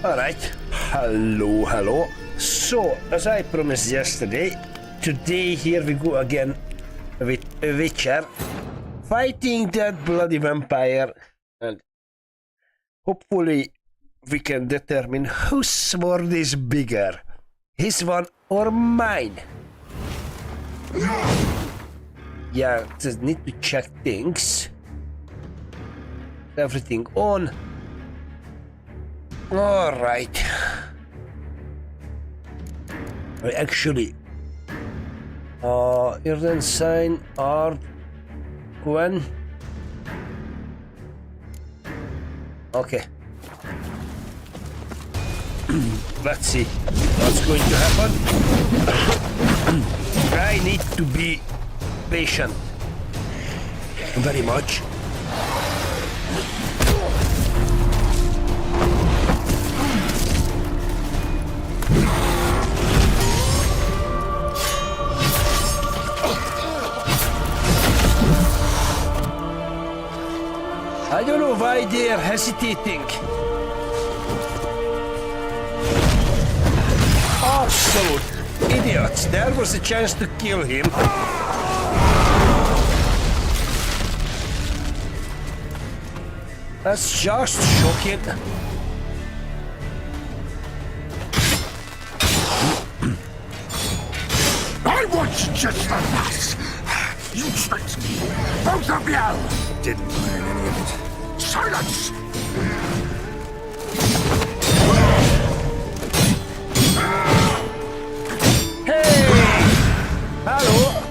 Alright, hello. So, as I promised yesterday, today here we go again with a Witcher, fighting that bloody vampire, and hopefully we can determine whose sword is bigger, his one or mine. Yeah, just need to check things. Everything on. Alright. Actually, Irden sign art Gwen. Okay. Let's see what's going to happen. I need to be patient. Very much. I don't know why they are hesitating. Absolute idiots. There was a chance to kill him. That's just shocking. I was just a mess. You tricked me, both of you! Didn't learn any of it. Silence! Hey! Hello!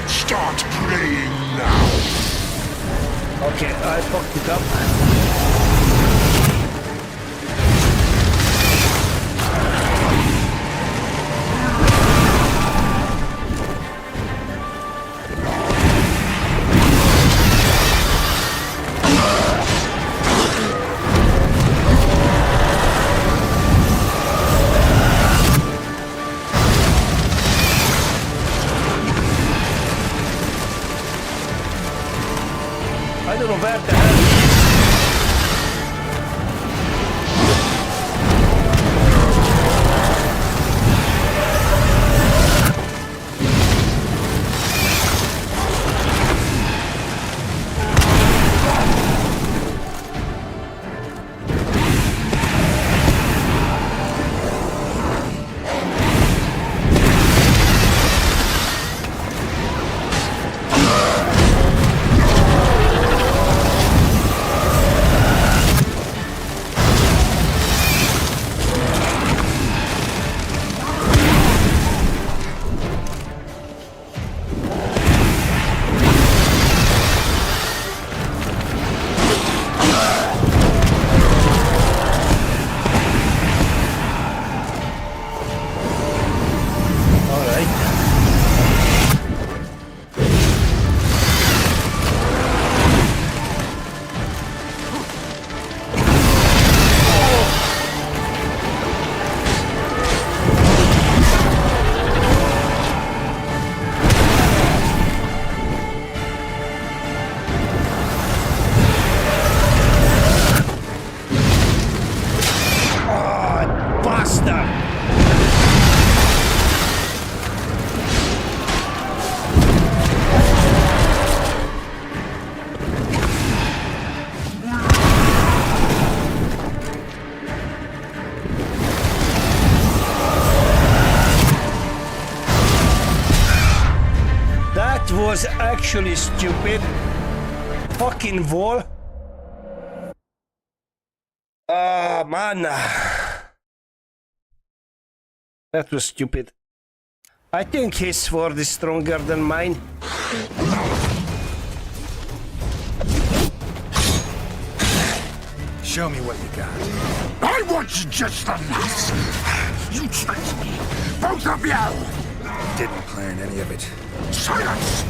Start praying now. Okay, I fucked it up. I don't know where the hell he is. was actually stupid. Fucking wall. Ah, man. That was stupid. I think his sword is stronger than mine. Show me what you got. I want you just enough. You tricked me. Both of you. Didn't plan any of it. Silence.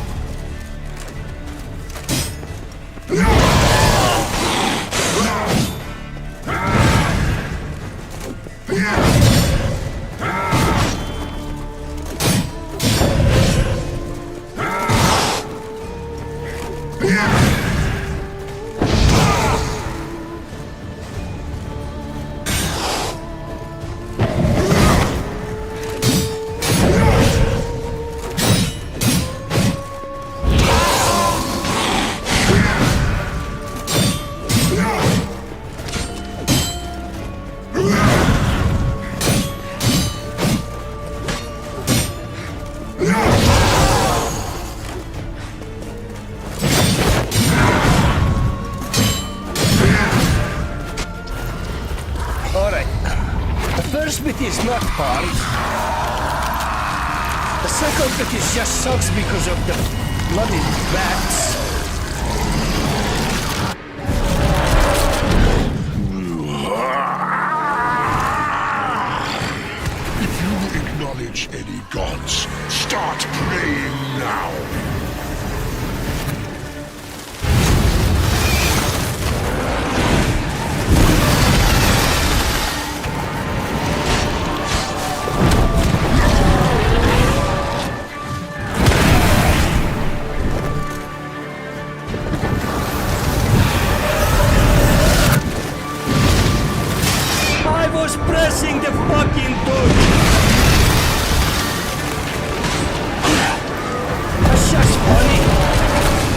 Is not hard. The second bit is just sucks because of the bloody bats. If you acknowledge any gods, start praying now. Pressing the fucking dodge. That's just funny.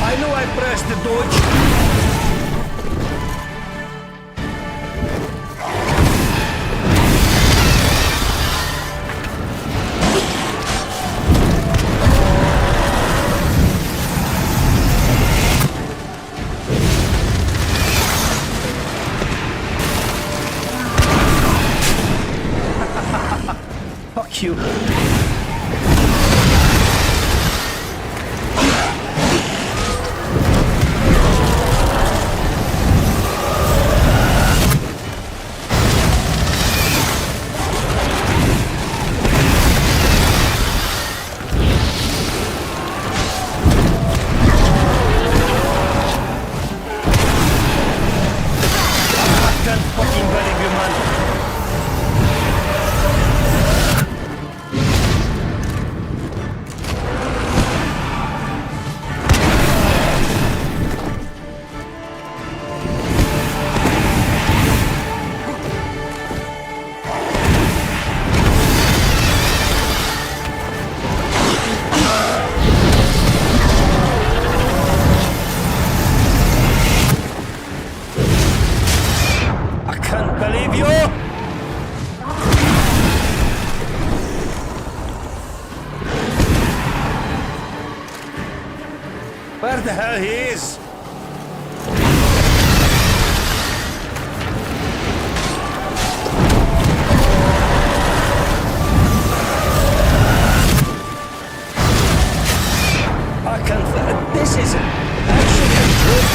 I know I pressed the dodge. Fuck you. I can't fucking believe you, man. Believe you? Where the hell he is? I can't. This is actually a joke.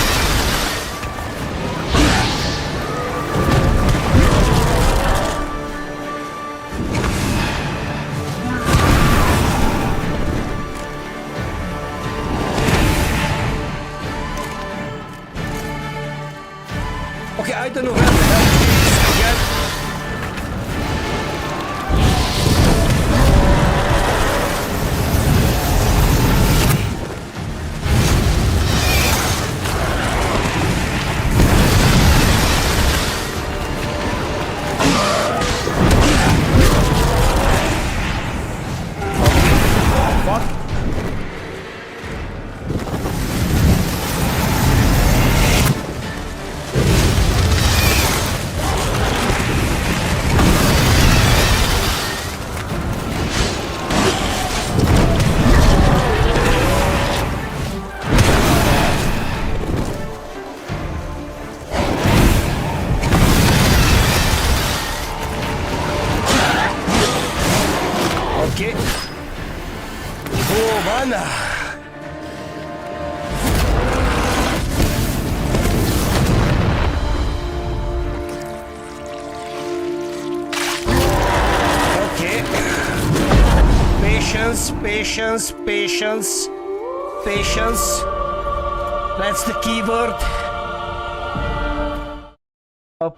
Okay. Oh, mana. Okay. Patience, patience, patience, patience. That's the keyword. Up.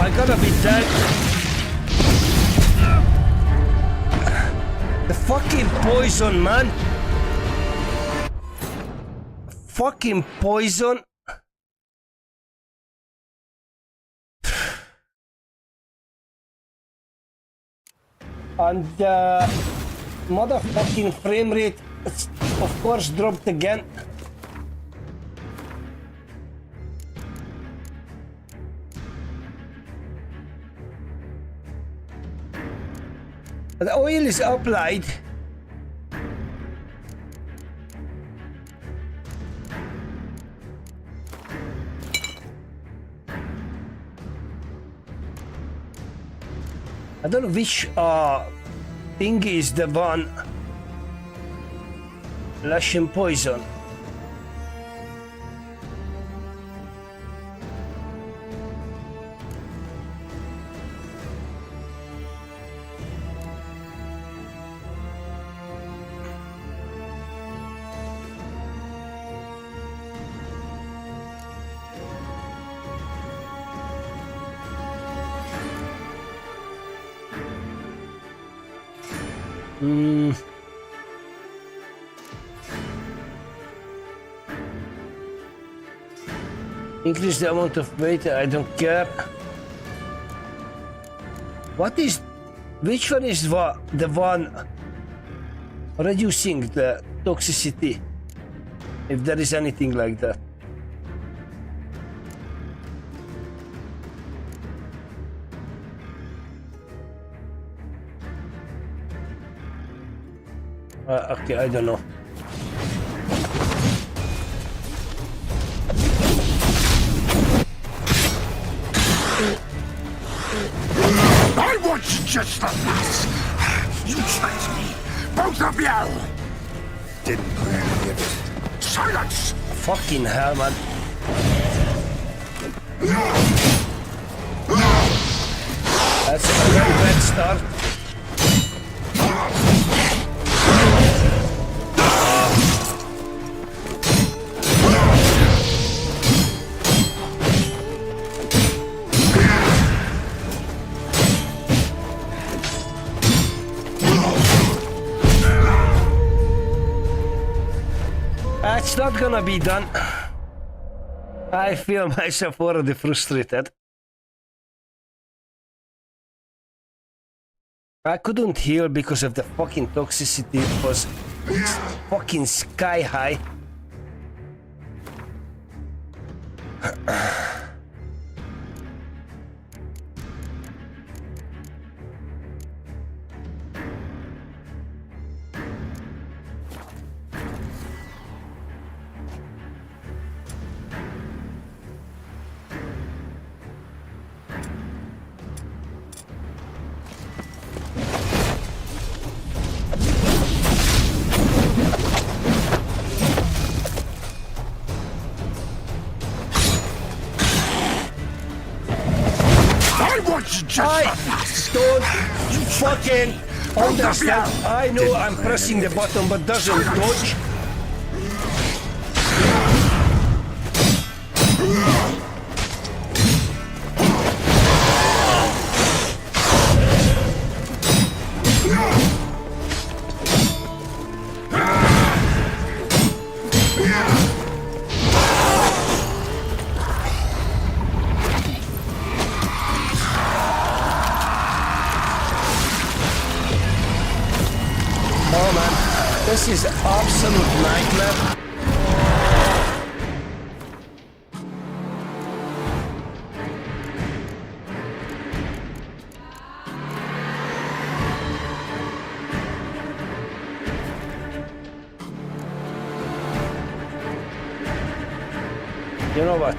I gotta be dead. The fucking poison, man. Fucking poison. And motherfucking frame rate, of course, dropped again. The oil is applied. I don't know which thing is the one. Lush and poison. Increase the amount of weight, I don't care. What is... Which one is the one reducing the toxicity? If there is anything like that. Okay, I don't know. I want you just for this. You tricked me, both of you. Didn't plan any of it. Silence! Fucking hell, man. That's a very bad start. It's not gonna be done. I feel myself already frustrated. I couldn't heal because of the fucking toxicity. It was fucking sky high. I want you just I for that. don't fucking understand. I know I'm pressing the button, but doesn't dodge. Oh man, this is absolute nightmare. You know what?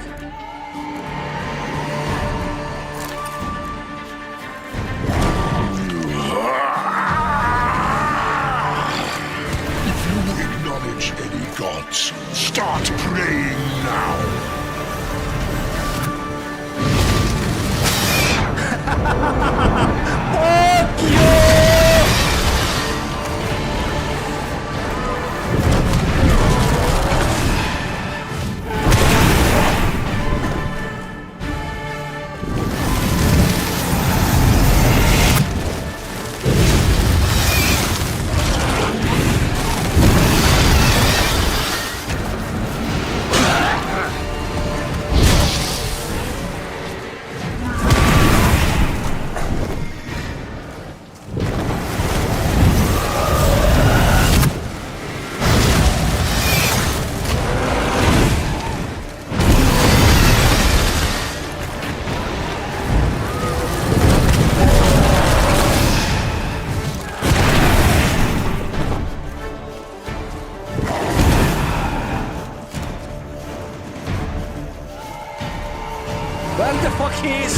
If you acknowledge any gods, start praying now. Fuck you! Where the fuck he is?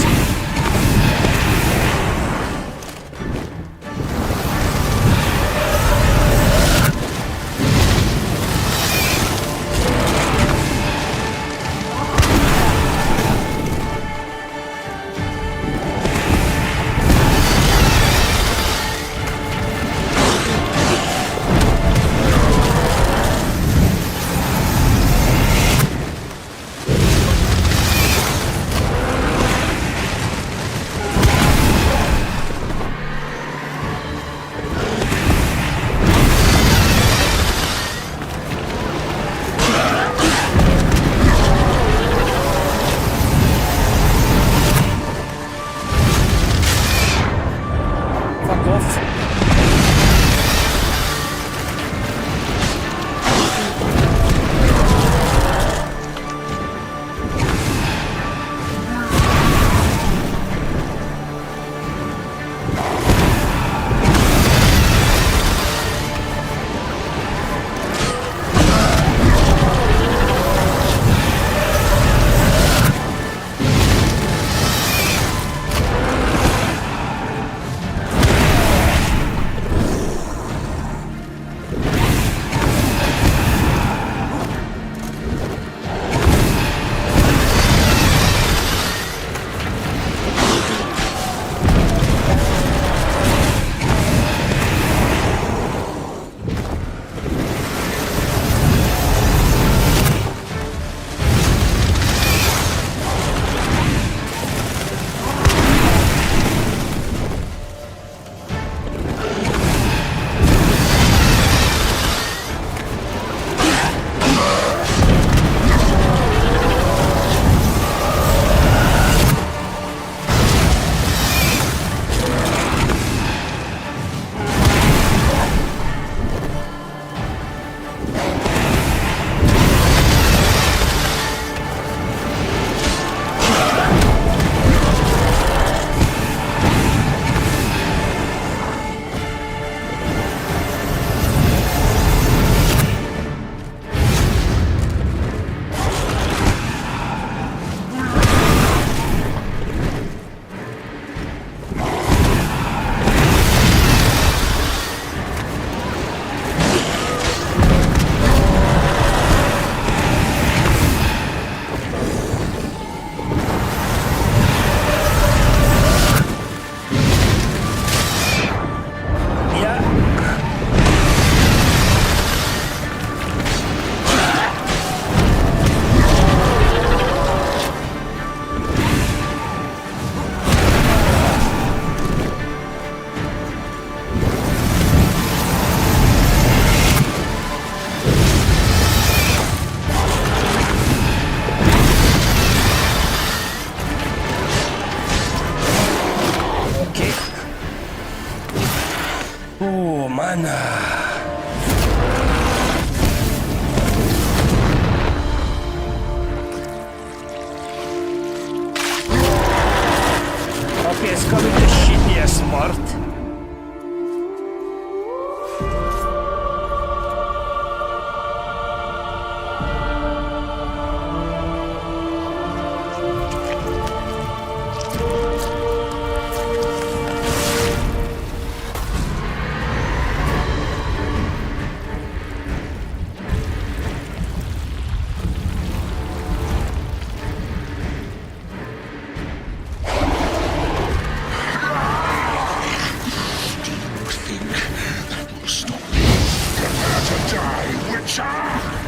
FPS coming the shittiest part.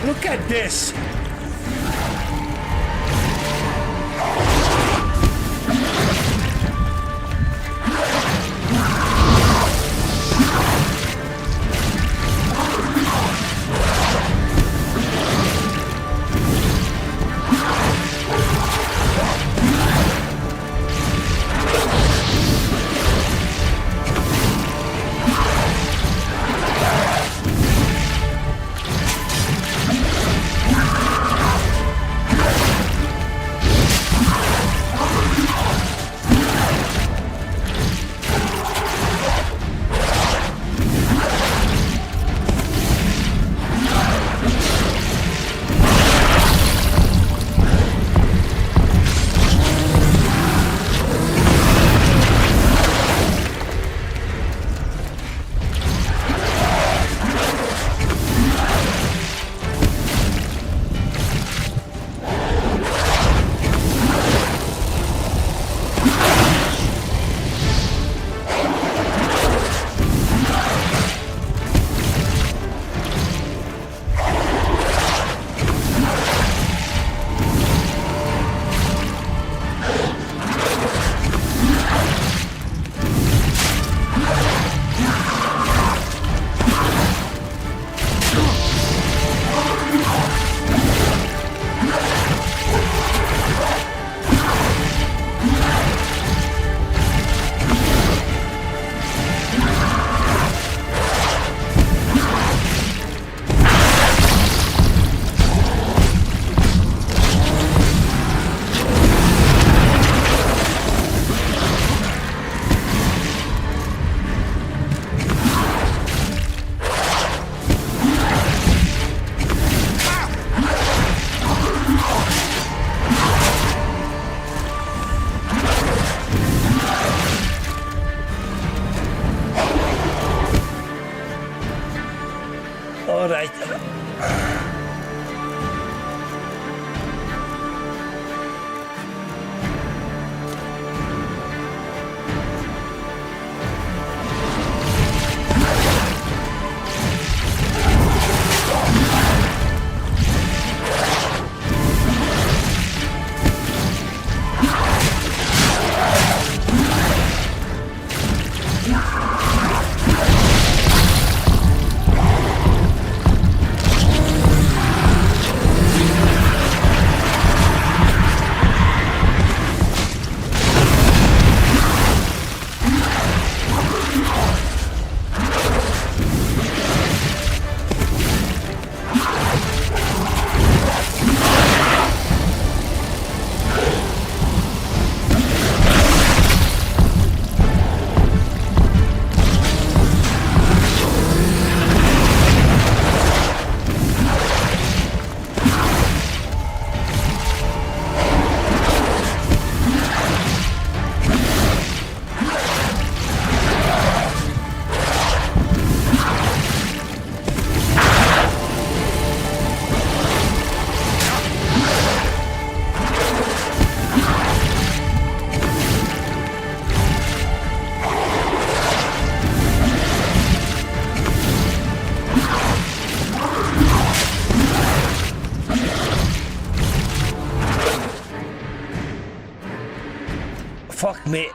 Look at this! All right. Fuck me.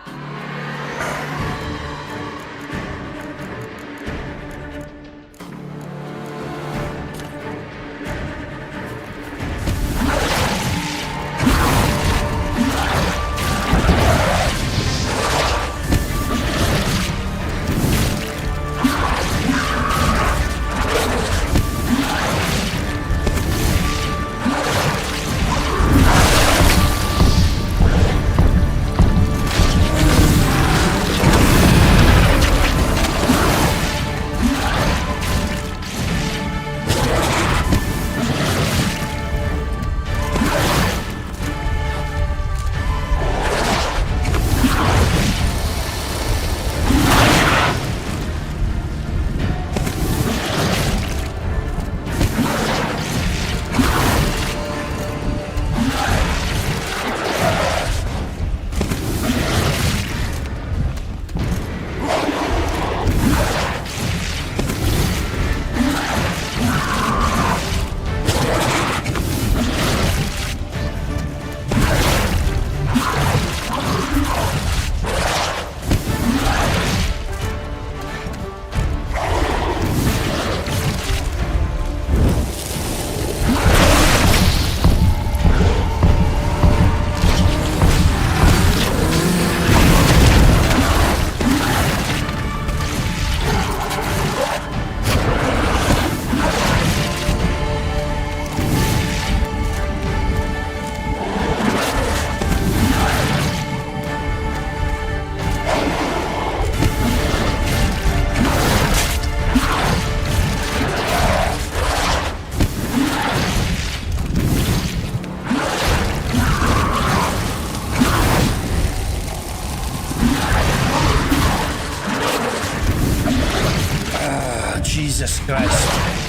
Jesus Christ.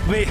Me.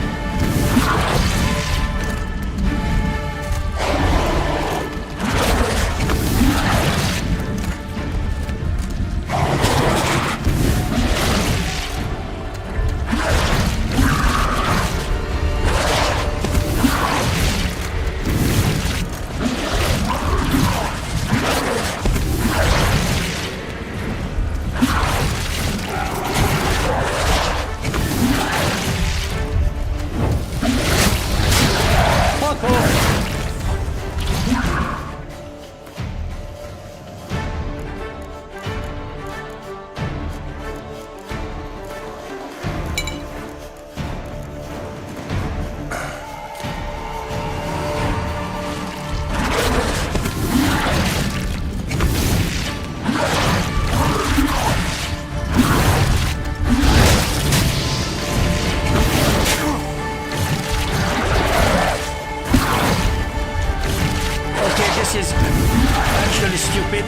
This is actually stupid.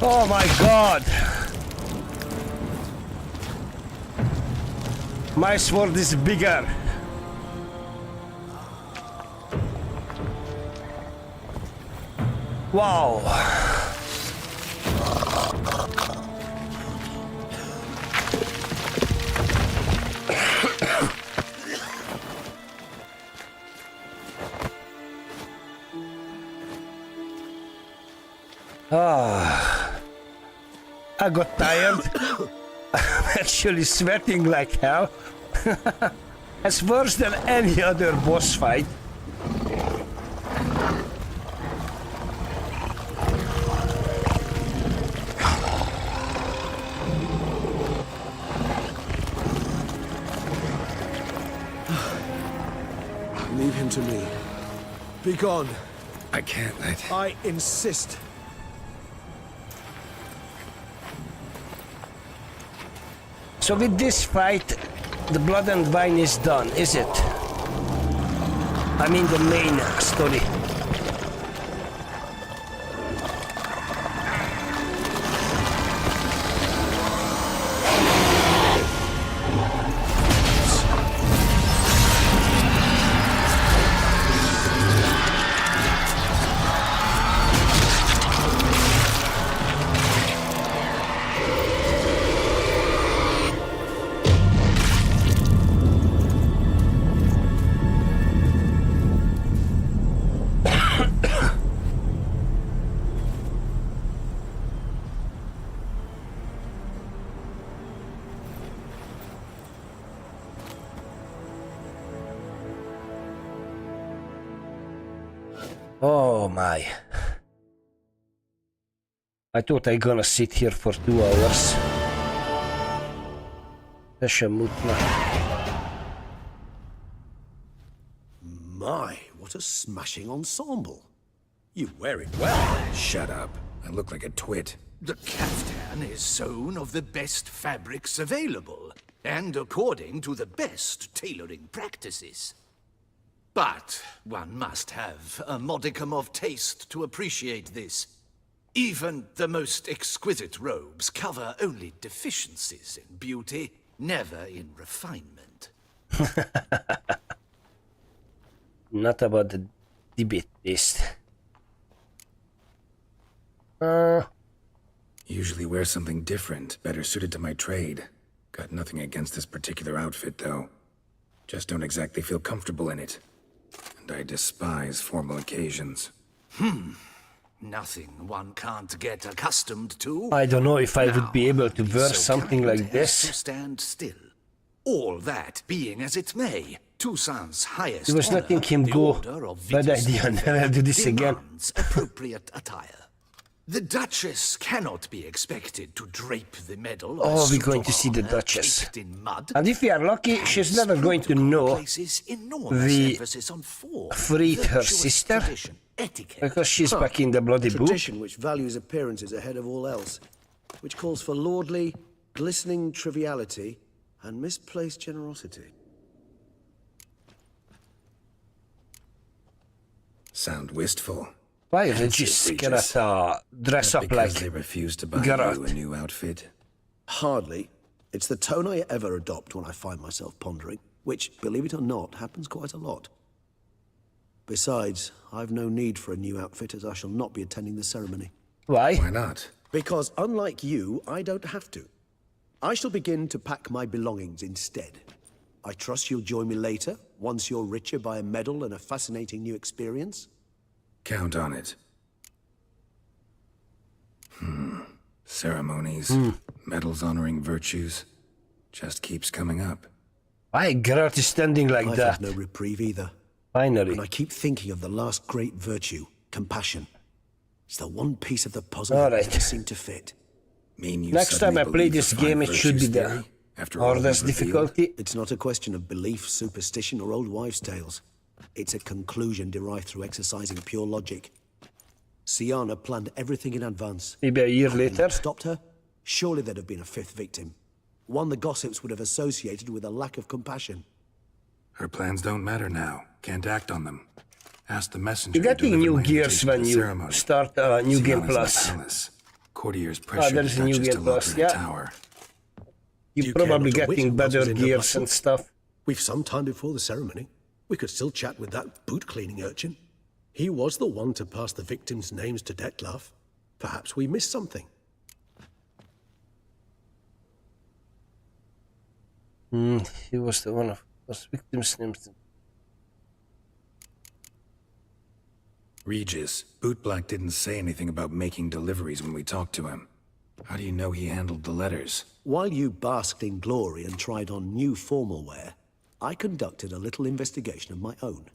Oh my god! My sword is bigger. Wow! I got tired. I'm actually sweating like hell. It's worse than any other boss fight. Leave him to me. Be gone. I can't let... I insist. So with this fight, the Blood and Wine is done, is it? I mean the main story. Oh my. I thought I gonna sit here for 2 hours. My, what a smashing ensemble. You wear it well. Shut up. I look like a twit. The caftan is sewn of the best fabrics available, and according to the best tailoring practices. But one must have a modicum of taste to appreciate this. Even the most exquisite robes cover only deficiencies in beauty, never in refinement. Not about the debate taste. Usually wear something different, better suited to my trade. Got nothing against this particular outfit, though. Just don't exactly feel comfortable in it. And I despise formal occasions. Nothing one can't get accustomed to. I don't know if I would be able to Now, wear so something kind like as this. to stand still. All that being as it may, Toussaint's highest There was honor, letting him the go. Order of Bad Vitus idea, Iver, never do this again. demands appropriate attire. The Duchess cannot be expected to drape the medal. Oh, we're going to see the Duchess. And if we are lucky, she's never going to know we freed her sister, because she's back in the bloody boot. Tradition which values appearances ahead of all else, which calls for lordly, glistening triviality and misplaced generosity. Sound wistful. Why Regis cannot dress up Because like they refuse to buy Geralt? you a new outfit. Hardly. It's the tone I ever adopt when I find myself pondering, which, believe it or not, happens quite a lot. Besides, I've no need for a new outfit, as I shall not be attending the ceremony. Why Why? not? Because, unlike you, I don't have to. I shall begin to pack my belongings instead. I trust you'll join me later, once you're richer by a medal and a fascinating new experience. Count on it. Ceremonies, medals honoring virtues, just keeps coming up. Why Geralt is standing like I've that? had no reprieve either. Finally. And I keep thinking of the last great virtue, compassion. It's the one piece of the puzzle All that right. never seemed to fit. Mean you Next time suddenly I play believe the this game, it five should be virtues there. theory, after all Or there's we've revealed? difficulty. It's not a question of belief, superstition, or old wives' tales. It's a conclusion derived through exercising pure logic. Siana planned everything in advance. Maybe a year Had we later. not stopped her? Surely there'd have been a fifth victim. One the gossips would have associated with a lack of compassion. Her plans don't matter now. Can't act on them. Ask the messenger. You're who getting delivered new my gears invitation to when the you ceremony. start New Game Siana's in the Plus. palace. Courtiers pressure there's the a New Duchess Game to lock Plus, her in a yeah. tower. You're you care probably not to wit getting who better puzzles in her gears battle? and stuff. We've some time before the ceremony. We could still chat with that boot-cleaning urchin. He was the one to pass the victims' names to Detlef. Perhaps we missed something. He was the one of those victims' names. Regis, Bootblack didn't say anything about making deliveries when we talked to him. How do you know he handled the letters? While you basked in glory and tried on new formal wear, I conducted a little investigation of my own.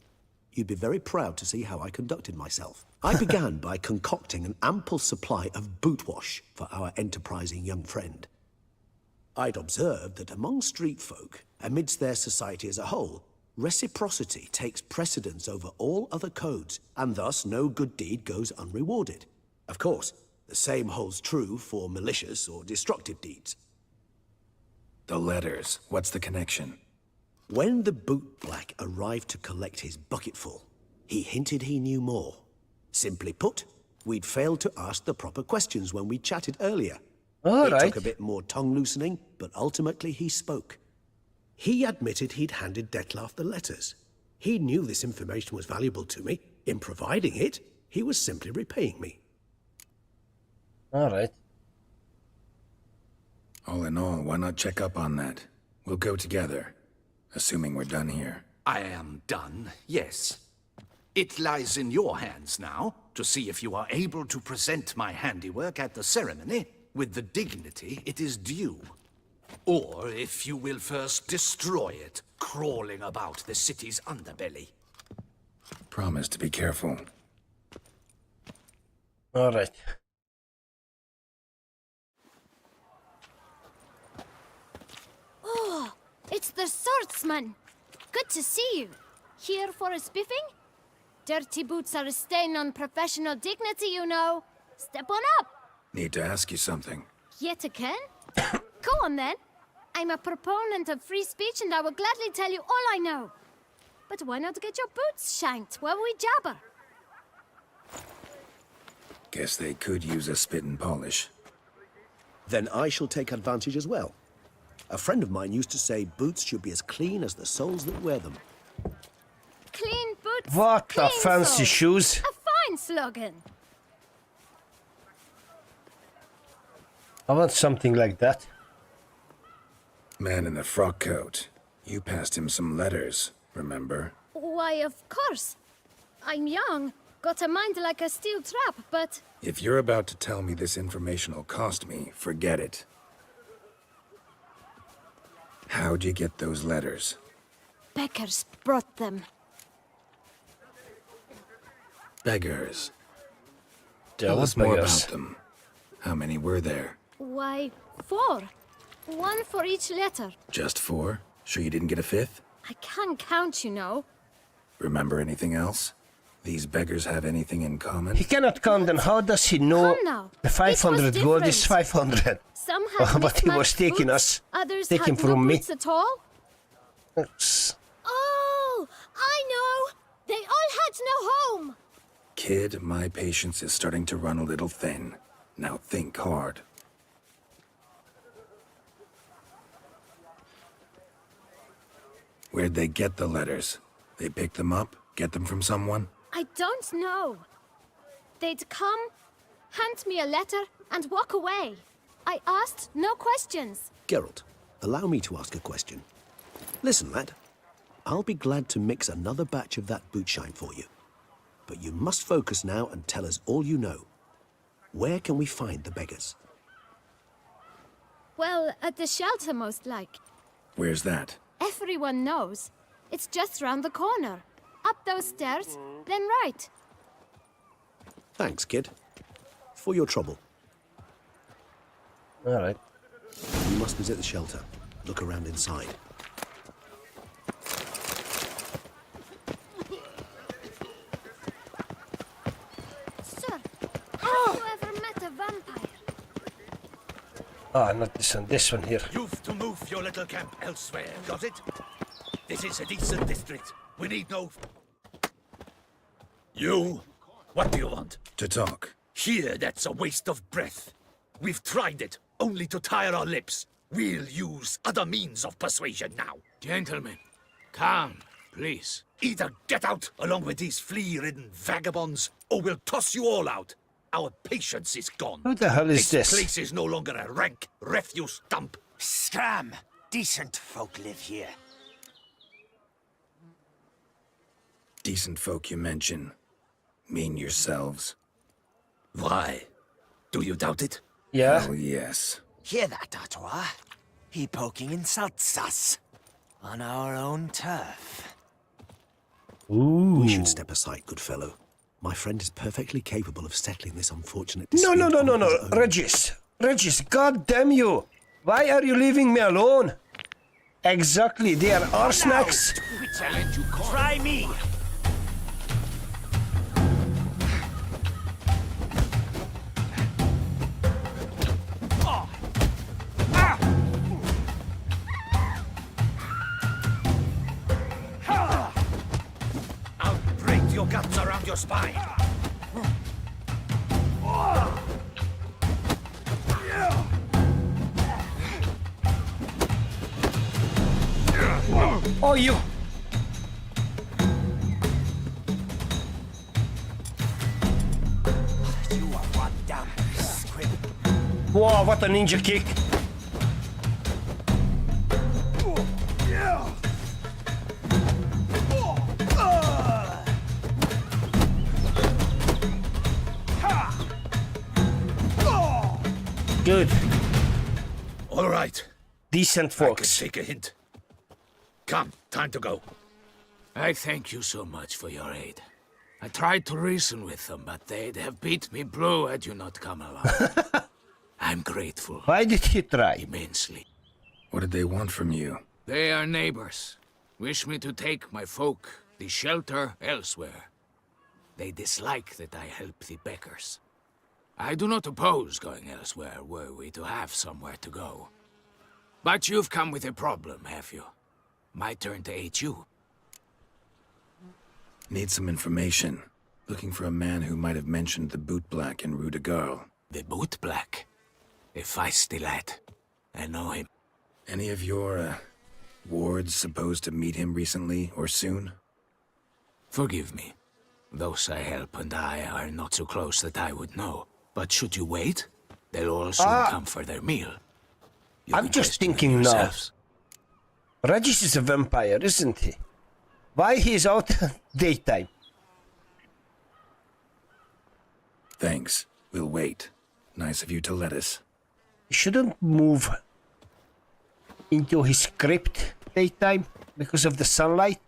You'd be very proud to see how I conducted myself. I began by concocting an ample supply of boot wash for our enterprising young friend. I'd observed that among street folk, amidst their society as a whole, reciprocity takes precedence over all other codes, and thus no good deed goes unrewarded. Of course, the same holds true for malicious or destructive deeds. The letters. What's the connection? When the bootblack arrived to collect his bucketful, he hinted he knew more. Simply put, we'd failed to ask the proper questions when we chatted earlier. All It right. took a bit more tongue-loosening, but ultimately he spoke. He admitted he'd handed Detlef the letters. He knew this information was valuable to me. In providing it, he was simply repaying me. All right. All in all, why not check up on that? We'll go together, assuming we're done here. I am done, yes. It lies in your hands now to see if you are able to present my handiwork at the ceremony with the dignity it is due. Or if you will first destroy it, crawling about the city's underbelly. Promise to be careful. All right. Oh, it's the swordsman. Good to see you. Here for a spiffing? Dirty boots are a stain on professional dignity, you know. Step on up. Need to ask you something. Yet again? Go on then. I'm a proponent of free speech and I will gladly tell you all I know. But why not get your boots shanked while we jabber? Guess they could use a spit and polish. Then I shall take advantage as well. A friend of mine used to say boots should be as clean as the soles that wear them. Clean boots, What clean a fancy soles. shoes. A fine slogan. I want something like that. Man in the frock coat. You passed him some letters, remember? Why, of course. I'm young, got a mind like a steel trap, but... If you're about to tell me this information will cost me, forget it. How'd you get those letters? Beggars brought them. Beggars. Tell Tell us more about them. How many were there? Why, 4. 1 for each letter. Just 4? Sure you didn't get a 5th? I can't count, you know. Remember anything else? These beggars have anything in common? He cannot count, and how does he know Come now. the It 500 was gold is different. 500? Some had But he was mismatched taking boots, us. Others Taking had no from me. boots at all. Oh, I know. They all had no home. Kid, my patience is starting to run a little thin. Now think hard. Where'd they get the letters? They pick them up? Get them from someone? I don't know. They'd come, hand me a letter, and walk away. I asked no questions. Geralt, allow me to ask a question. Listen, lad. I'll be glad to mix another batch of that bootshine for you. But you must focus now and tell us all you know. Where can we find the beggars? Well, at the shelter, most like. Where's that? Everyone knows. It's just round the corner. Up those stairs, then right. Thanks, kid. For your trouble. All right. You must visit the shelter. Look around inside. Sir, have you ever met a vampire? Ah, not this one. This one here. You've to move your little camp elsewhere, got it? This is a decent district. We need no... You? What do you want? To talk. Here, that's a waste of breath. We've tried it, only to tire our lips. We'll use other means of persuasion now. Gentlemen, calm, please. Either get out along with these flea-ridden vagabonds, or we'll toss you all out. Our patience is gone. Who the hell is This this? place is no longer a rank refuse dump. Scram! Decent folk live here. Decent folk you mention. Mean yourselves. Why? Do you doubt it? Yeah. Oh, yes. Hear that, Artois? He poking insults us. On our own turf. We should step aside, good fellow. My friend is perfectly capable of settling this unfortunate dispute. No, no, no, no, on no. his own. Regis. Regis, god damn you. Why are you leaving me alone? Exactly, they are our snacks. Try me! I'll break your guts around your spine. Oh, you. You are one damn squib. Wow, what a ninja kick. Good. All right, Decent I can folks. take a hint. Come, time to go. I thank you so much for your aid. I tried to reason with them, but they'd have beat me blue had you not come along. I'm grateful. Why did you try? Immensely. What did they want from you? They are neighbors. Wish me to take my folk, the shelter, elsewhere. They dislike that I help the Beckers. I do not oppose going elsewhere, were we to have somewhere to go. But you've come with a problem, have you? My turn to aid you. Need some information. Looking for a man who might have mentioned the boot black in Rue de Garl. The boot black. A feisty lad. I know him. Any of your, wards supposed to meet him recently or soon? Forgive me. Those I help and I are not so close that I would know. But should you wait, they'll all soon come for their meal. You I'm can just question thinking now. yourselves. Regis is a vampire, isn't he? Why he's out daytime? Thanks. We'll wait. Nice of you to let us. He shouldn't move into his crypt daytime because of the sunlight.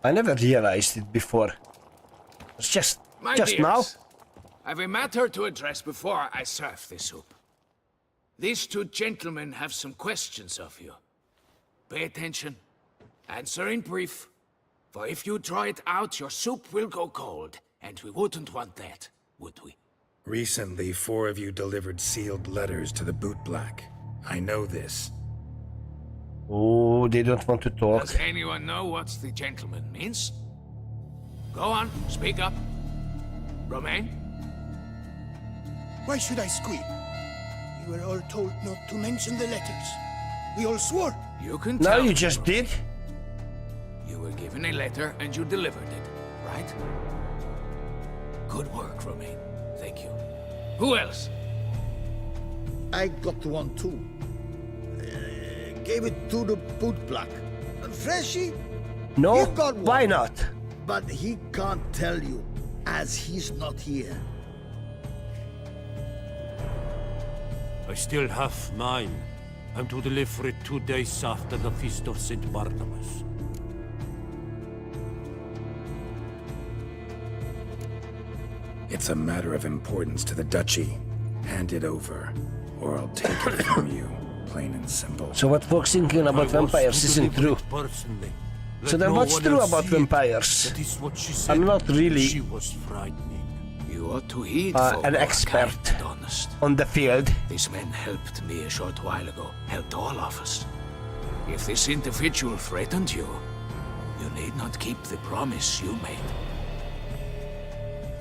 I never realized it before. It's just My now. dears, I've a matter to address before I serve the soup. These two gentlemen have some questions of you. Pay attention. Answer in brief. For if you draw it out, your soup will go cold. And we wouldn't want that, would we? Recently, 4 of you delivered sealed letters to the boot black. I know this. Oh, they don't want to talk. Does anyone know what the gentleman means? Go on, speak up. Romain? Why should I squeal? We were all told not to mention the letters. We all swore. You can Now tell you me, just Romain. did. You were given a letter and you delivered it, right? Good work, Romain. Thank you. Who else? I got one too. Gave it to the boot black. And Freshy, No? you got one. Why not? But he can't tell you, as he's not here. I still have mine. I'm to deliver it 2 days after the Feast of St. Barnabas. It's a matter of importance to the Duchy. Hand it over, or I'll take it from you. Plain and simple. So what folks thinking about I was vampires to isn't deliver true. it personally. So Let then no what's one true else about see it. vampires? That is what she said. I'm not really She was frightening. You ought to heed folk an who are expert kind and honest. on the field. These men helped me a short while ago. Helped all of us. If this individual threatened you, you need not keep the promise you made.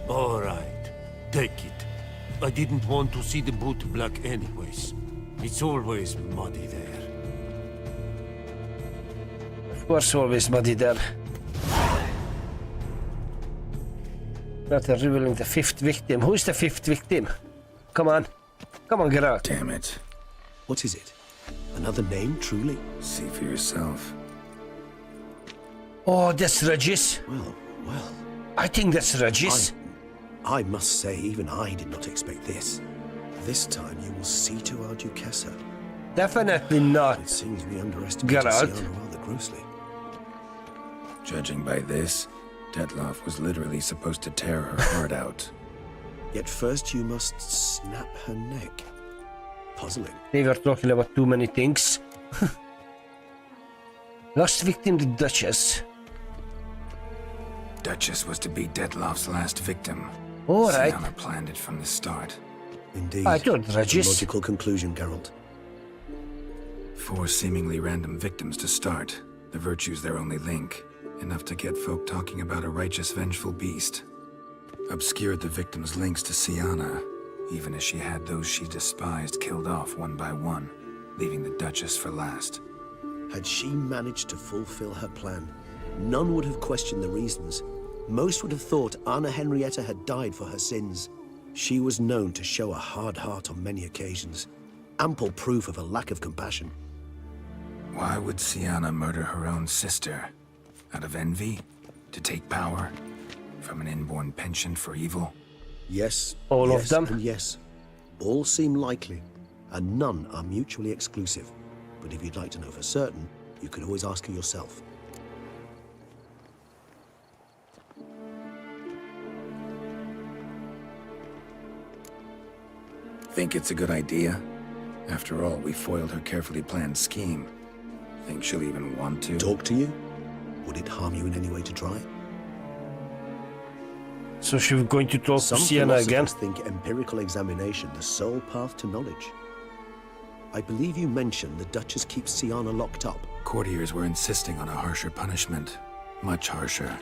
All right, take it. I didn't want to see the boot black anyways. It's always muddy there. Of course, always muddy there. Not revealing the 5th victim. Who is the 5th victim? Come on. Come on, get out. Damn it. What is it? Another name, truly? See for yourself. Oh, that's Regis. Well, I think that's Regis. I must say, even I did not expect this. This time you will see to our Duchessa. Definitely not. It seems we underestimated Geralt. Sienna rather grossly. Judging by this, Detloff was literally supposed to tear her heart out. Yet first you must snap her neck. Puzzling. They were talking about too many things. Last victim, the Duchess. Duchess was to be Detloff's last victim. All right. Sienna planned it from the start. Indeed. I told It's a Regis. logical conclusion, Geralt. 4 seemingly random victims to start. The virtue's their only link. Enough to get folk talking about a righteous, vengeful beast. Obscured the victims' links to Sienna, even as she had those she despised killed off one by one, leaving the Duchess for last. Had she managed to fulfill her plan, none would have questioned the reasons. Most would have thought Anna Henrietta had died for her sins. She was known to show a hard heart on many occasions. Ample proof of a lack of compassion. Why would Sienna murder her own sister? Out of envy? To take power? From an inborn penchant for evil? Yes, All of yes, them? and yes. All seem likely, and none are mutually exclusive. But if you'd like to know for certain, You could always ask her yourself. Think it's a good idea? After all, we foiled her carefully planned scheme. Think she'll even want to? Talk to you? Would it harm you in any way to try? So she was going to talk Some to Sienna again. philosophers think empirical examination the sole path to knowledge. I believe you mentioned the Duchess keeps Sienna locked up. Courtiers were insisting on a harsher punishment. Much harsher.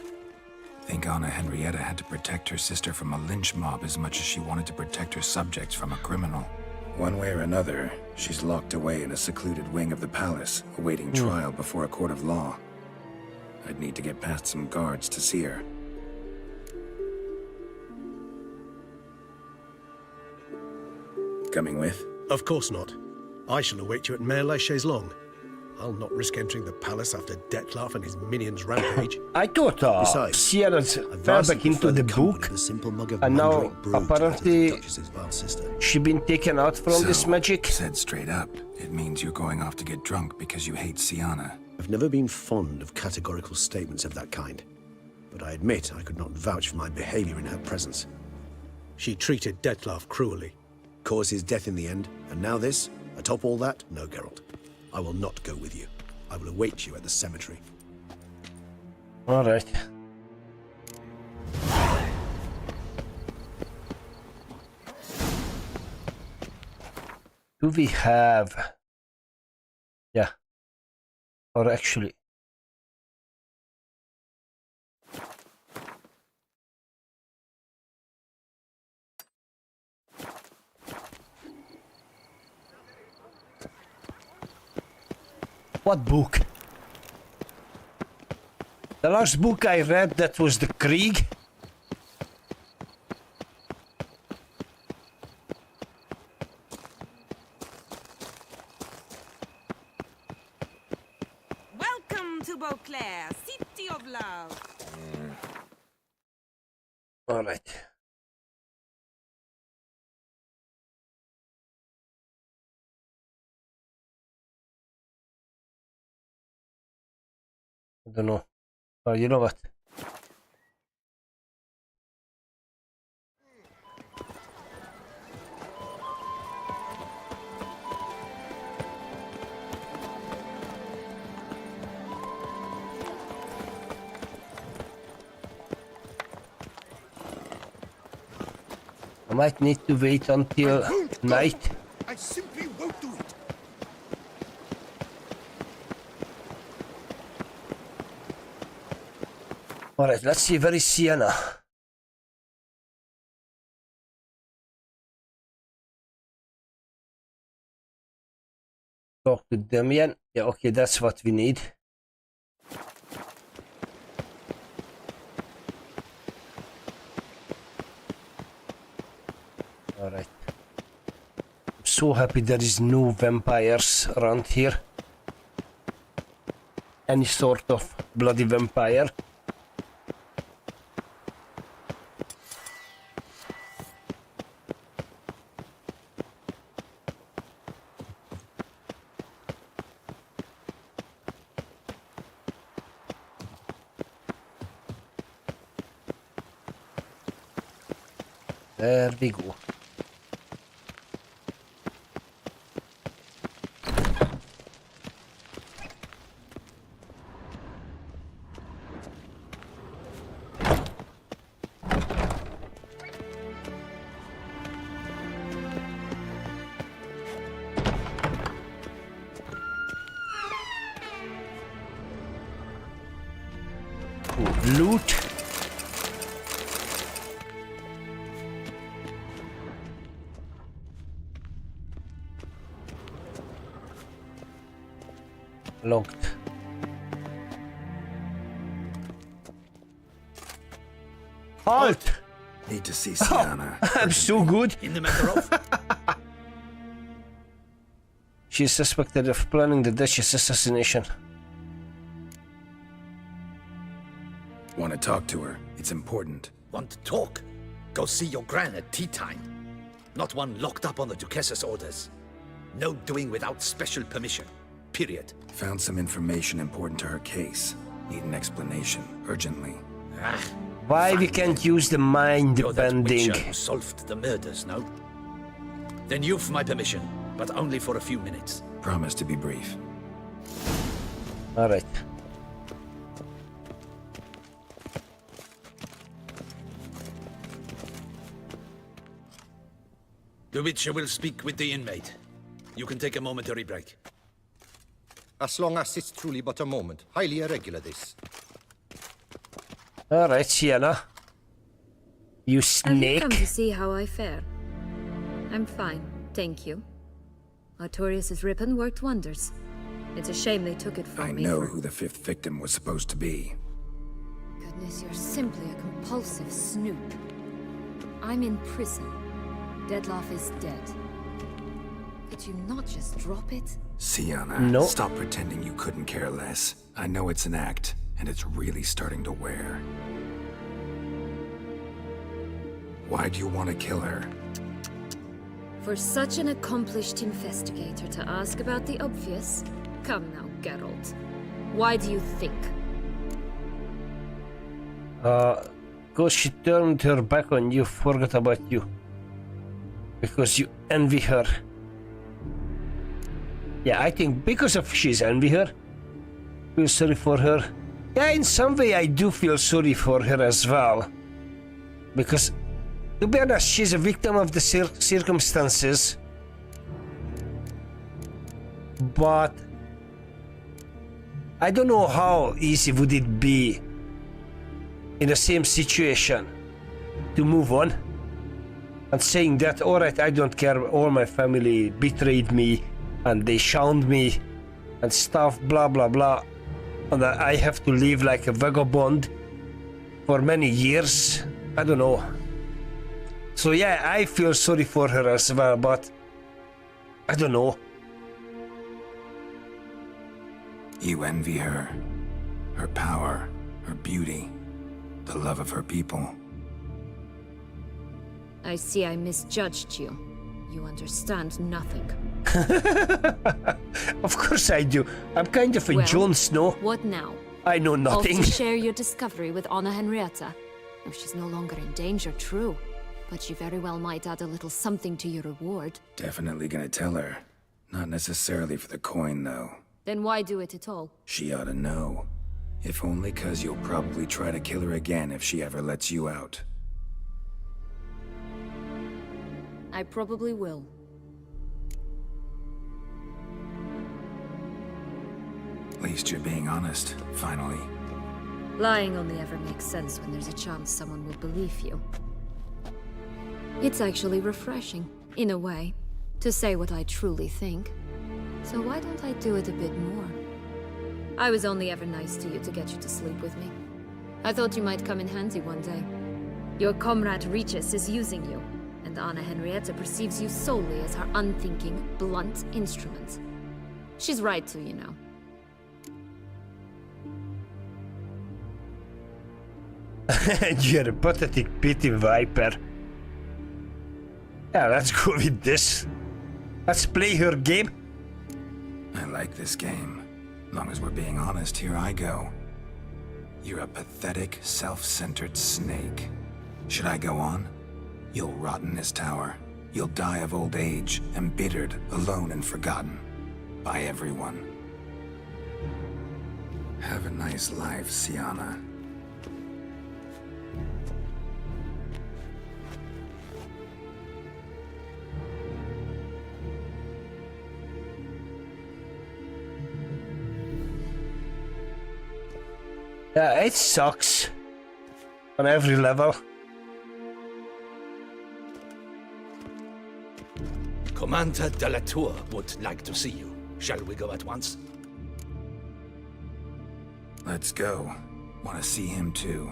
Think Anna Henrietta had to protect her sister from a lynch mob as much as she wanted to protect her subjects from a criminal. One way or another, she's locked away in a secluded wing of the palace, awaiting trial before a court of law. I'd need to get past some guards to see her. Coming with? Of course not. I shall await you at Mare la Chaise-Longue. I'll not risk entering the palace after Dettlaff and his minions rampage. I thought Besides, Sienna fell back into the book, and now apparently she's been taken out from this magic. Said straight up, it means you're going off to get drunk because you hate Sienna. I've never been fond of categorical statements of that kind, but I admit I could not vouch for my behavior in her presence. She treated Dettlaff cruelly. Caused his death in the end, and now this? Atop all that? No, Geralt. I will not go with you. I will await you at the cemetery. All right. Do we have... Yeah. Or actually... What book? The last book I read, that was the Krieg. Welcome to Beauclair, city of love. All right. I don't know. Oh, you know what? I might need to wait until night. I simply won't do it. Alright, let's see, where is Sienna? Talk to Damien. Yeah, okay, that's what we need. Alright. I'm so happy there is no vampires around here. Any sort of bloody vampire. There we go. Loot. Locked. Halt! Need to see Sienna. I'm so good. In the matter of... She is suspected of planning the Duchess assassination. Want to talk to her? It's important. Want to talk? Go see your gran at tea time. Not one locked up on the Duchess's orders. No doing without special permission. period. Found some information important to her case. Need an explanation, urgently. Why we can't use the mind You're that bending? witcher who solved the murders, no? Then you've my permission, but only for a few minutes. Promise to be brief. Alright. The Witcher will speak with the inmate. You can take a momentary break. As long as it's truly but a moment. Highly irregular, this. Alright, Sienna. You Have you snake. come to see how I fare? I'm fine, thank you. Artorius' ribbon worked wonders. It's a shame they took it from I me know for... who the 5th victim was supposed to be. Goodness, you're simply a compulsive snoop. I'm in prison. Dettlaff is dead. Could you not just drop it? Sienna, No. stop pretending you couldn't care less. I know it's an act, and it's really starting to wear. Why do you want to kill her? For such an accomplished investigator to ask about the obvious? Come now, Geralt. Why do you think? Because she turned her back on you, forgot about you. Because you envy her. Yeah, I think because of she's envy her. Feel sorry for her. Yeah, in some way I do feel sorry for her as well. Because, to be honest, she's a victim of the circumstances. But I don't know how easy would it be in the same situation to move on and saying that, alright, I don't care, all my family betrayed me and they shunned me and stuff, blah blah blah, and I have to live like a vagabond for many years. I don't know. So yeah, I feel sorry for her as well, but I don't know. You envy her. Her power, her beauty, the love of her people. I see I misjudged you. You understand nothing. Of course I do. I'm kind of a Well, Jon Snow. What now? I know nothing. Off to share your discovery with Anna Henrietta. Oh, she's no longer in danger, true. But she very well might add a little something to your reward. Definitely gonna tell her. Not necessarily for the coin, though. Then why do it at all? She ought to know. If only 'cause you'll probably try to kill her again if she ever lets you out. I probably will. At least you're being honest, finally. Lying only ever makes sense when there's a chance someone will believe you. It's actually refreshing, in a way, to say what I truly think. So why don't I do it a bit more? I was only ever nice to you to get you to sleep with me. I thought you might come in handy one day. Your comrade Regis is using you, and Anna Henrietta perceives you solely as her unthinking, blunt instrument. She's right to, you know. You're a pathetic pity viper. Yeah, let's go with this. Let's play her game. I like this game. Long as we're being honest, here I go. You're a pathetic, self-centered snake. Should I go on? You'll rot in this tower. You'll die of old age, embittered, alone and forgotten. By everyone. Have a nice life, Sienna. Yeah, it sucks. On every level. Commander de la Tour would like to see you. Shall we go at once? Let's go. Want to see him too.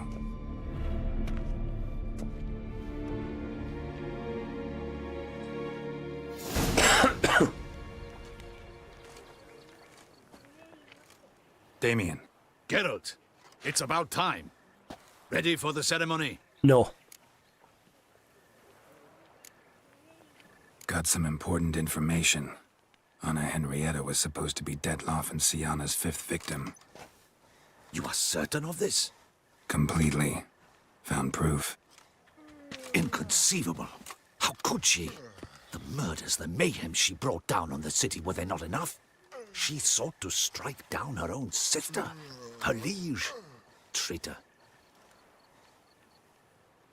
Damien. Geralt, it's about time. Ready for the ceremony? No. Got some important information. Anna Henrietta was supposed to be Detloff and Sienna's 5th victim. You are certain of this? Completely. Found proof. Inconceivable. How could she? The murders, the mayhem she brought down on the city, were they not enough? She sought to strike down her own sister, her liege. Traitor.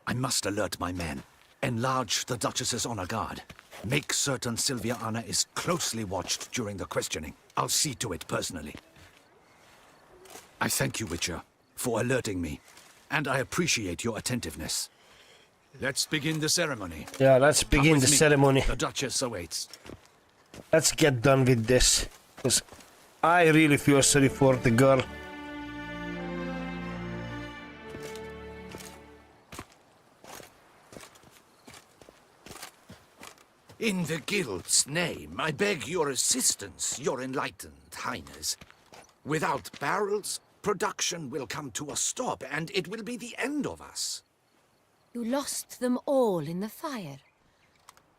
I must alert my men. Enlarge the Duchess's honor guard. Make certain Sylvia Anna is closely watched during the questioning. I'll see to it personally. I thank you, Witcher, for alerting me, and I appreciate your attentiveness. Let's begin the ceremony. Yeah, let's begin the ceremony. The Duchess awaits. Let's get done with this, because I really feel sorry for the girl. In the Guild's name, I beg your assistance, your enlightened highness. Without barrels, production will come to a stop, and it will be the end of us. You lost them all in the fire.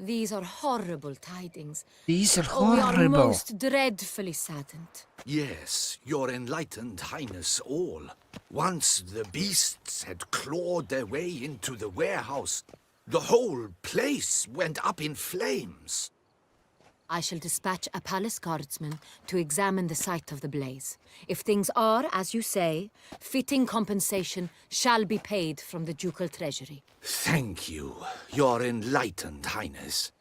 These are horrible tidings. These are We are horrible. most dreadfully saddened. Yes, your enlightened highness all. Once the beasts had clawed their way into the warehouse, the whole place went up in flames. I shall dispatch a palace guardsman to examine the site of the blaze. If things are, as you say, fitting compensation shall be paid from the ducal treasury. Thank you, your enlightened highness.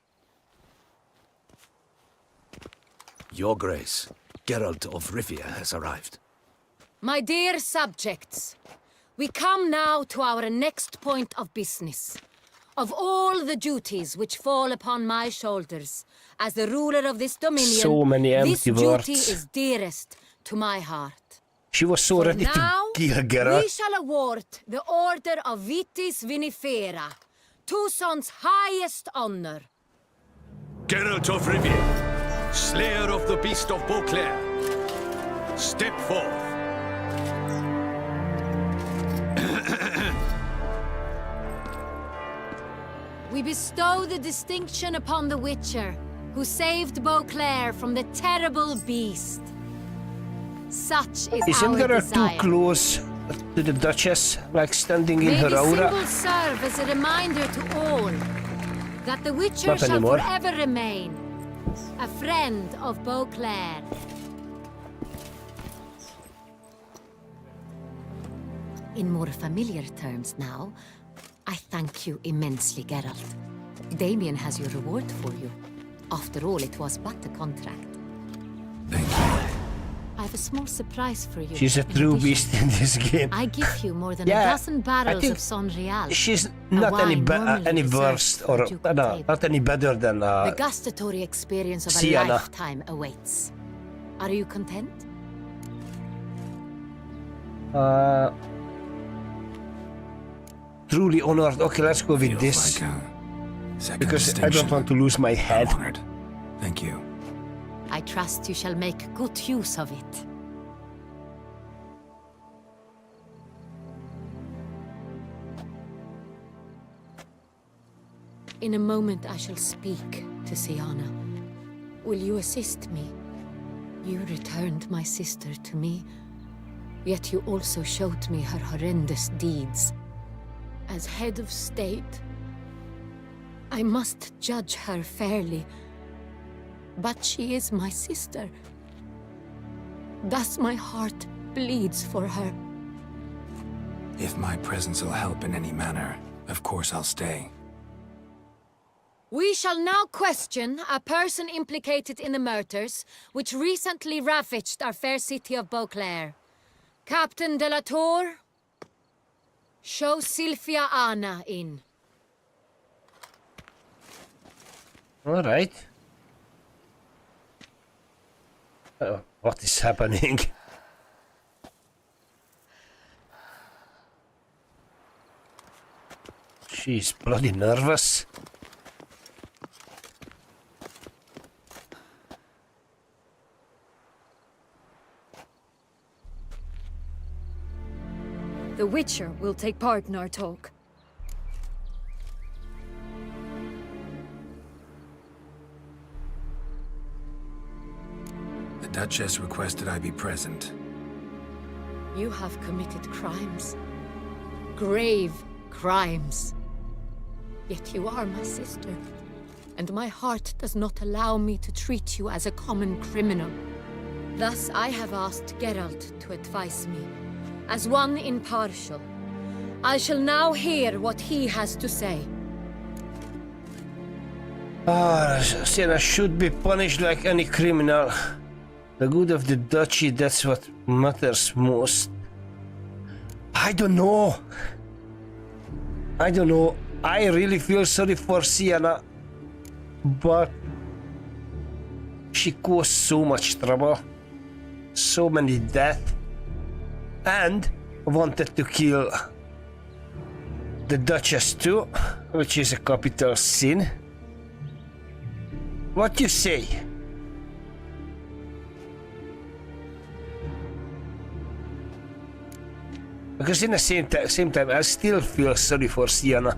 Your Grace, Geralt of Rivia has arrived. My dear subjects, we come now to our next point of business. Of all the duties which fall upon my shoulders, as the ruler of this dominion, So many this empty duty words. is dearest to my heart. She was so ready Now, to kill Geralt. we shall award the Order of Vitis Vinifera, Tucson's highest honor. Geralt of Rivia, slayer of the beast of Beauclair, step forth. We bestow the distinction upon the Witcher, who saved Beauclair from the terrible beast. Such is Isn't our Geralt desire. too close to the Duchess, like standing in May her the aura? symbol serve as a reminder to all that the Witcher Not shall anymore. forever remain a friend of Beauclair. In more familiar terms now, I thank you immensely, Geralt. Damien has your reward for you. After all, it was but a contract. Thank you. I have a small surprise for you. She's a in true addition. beast in this game. I give you more than Yeah, a dozen barrels think of Sonreal. She's a not any wine normally any reserved worse for or ducal no, table. not any better than The gustatory experience of a Sienna. lifetime awaits. Are you content? Truly honored. Okay, let's go with this. Like second Because I don't distinction. want to lose my head. Honored. Thank you. I trust you shall make good use of it. In a moment I shall speak to Sienna. Will you assist me? You returned my sister to me, yet you also showed me her horrendous deeds. As head of state, I must judge her fairly. But she is my sister. Thus my heart bleeds for her. If my presence will help in any manner, of course I'll stay. We shall now question a person implicated in the murders which recently ravaged our fair city of Beauclair. Captain de la Tour, show Sylvia Anna in. All right. What is happening? She's bloody nervous. The Witcher will take part in our talk. The Duchess requested I be present. You have committed crimes. Grave crimes. Yet you are my sister, and my heart does not allow me to treat you as a common criminal. Thus I have asked Geralt to advise me, as one impartial. I shall now hear what he has to say. Sienna should be punished like any criminal. The good of the duchy, that's what matters most. I don't know. I really feel sorry for Sienna, but she caused so much trouble, so many deaths, and wanted to kill the Duchess too, which is a capital sin. What you say? Because in the same time, I still feel sorry for Sienna.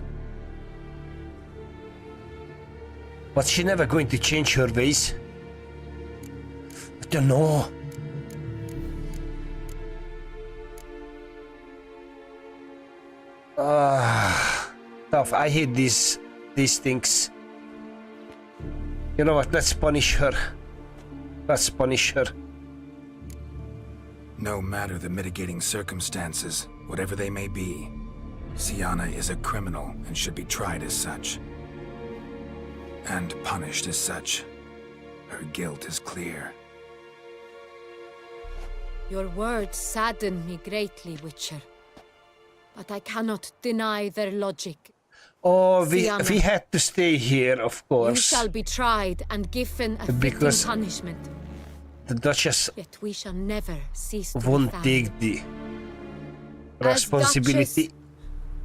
But she's never going to change her ways. I don't know. Tough. I hate these things. You know what? Let's punish her. No matter the mitigating circumstances, whatever they may be, Sienna is a criminal and should be tried as such. And punished as such. Her guilt is clear. Your words sadden me greatly, Witcher. But I cannot deny their logic. Oh, we Sienna, had to stay here, of course. you shall be tried and given a fitting punishment. The Duchess Yet we shall never cease to won't be take the responsibility. Duchess,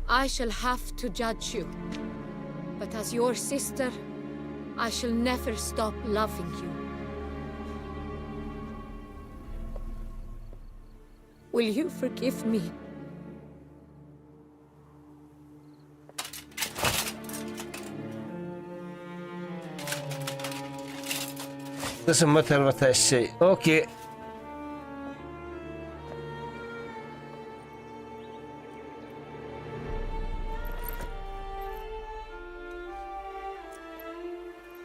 I shall have to judge you. But as your sister, I shall never stop loving you. Will you forgive me? Doesn't matter what I say. Okay.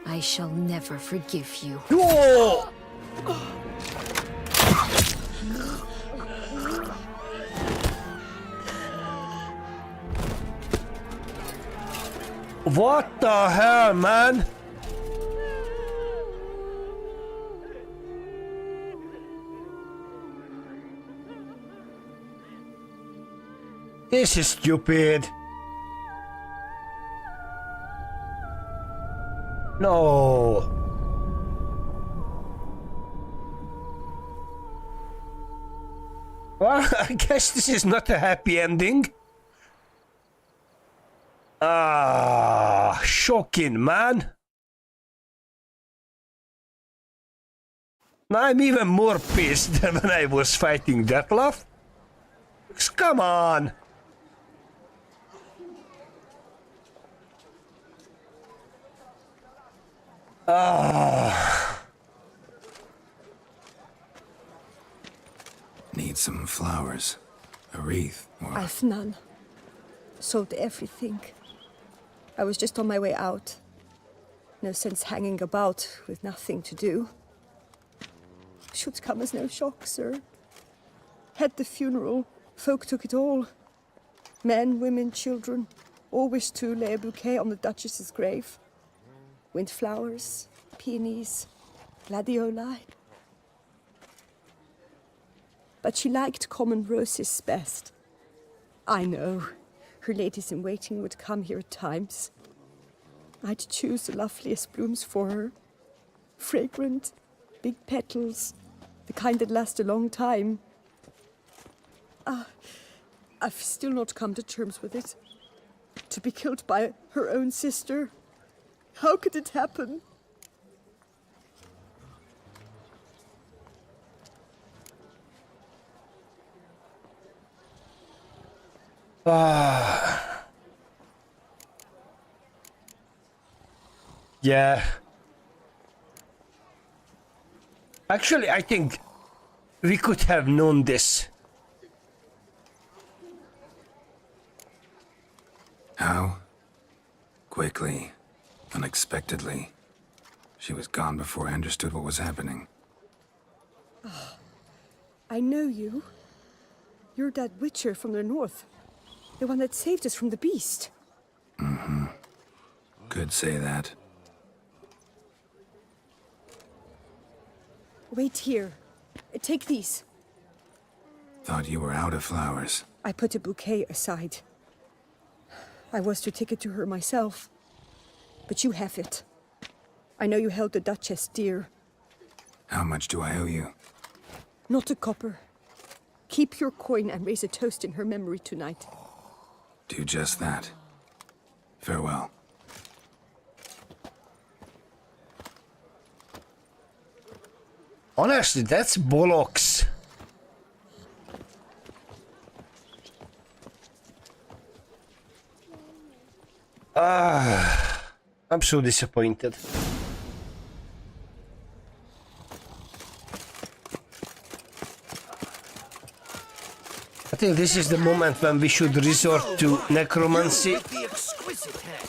I shall never forgive you. Whoa! What the hell, man? This is stupid. No. Well, I guess this is not a happy ending. Shocking, man. Now I'm even more pissed than when I was fighting Detlef. Come on. Need some flowers. A wreath, or... I've none. Sold everything. I was just on my way out. No sense hanging about with nothing to do. Should come as no shock, sir. Had the funeral. Folk took it all. Men, women, children. All wished to lay a bouquet on the Duchess's grave. Windflowers, peonies, gladioli. But she liked common roses best. I know. Her ladies-in-waiting would come here at times. I'd choose the loveliest blooms for her. Fragrant, big petals, the kind that last a long time. I've still not come to terms with it. To be killed by her own sister. How could it happen? Yeah. Actually, I think we could have known this. How? Quickly. Unexpectedly. She was gone before I understood what was happening. Oh, I know you. You're that witcher from the north. The one that saved us from the beast. Mm-hmm. Could say that. Wait here. Take these. Thought you were out of flowers. I put a bouquet aside. I was to take it to her myself. But you have it. I know you held the Duchess dear. How much do I owe you? Not a copper. Keep your coin and raise a toast in her memory tonight. Do just that. Farewell. Honestly, that's bollocks. I'm so disappointed. I think this is the moment when we should resort to necromancy. The exquisite hair.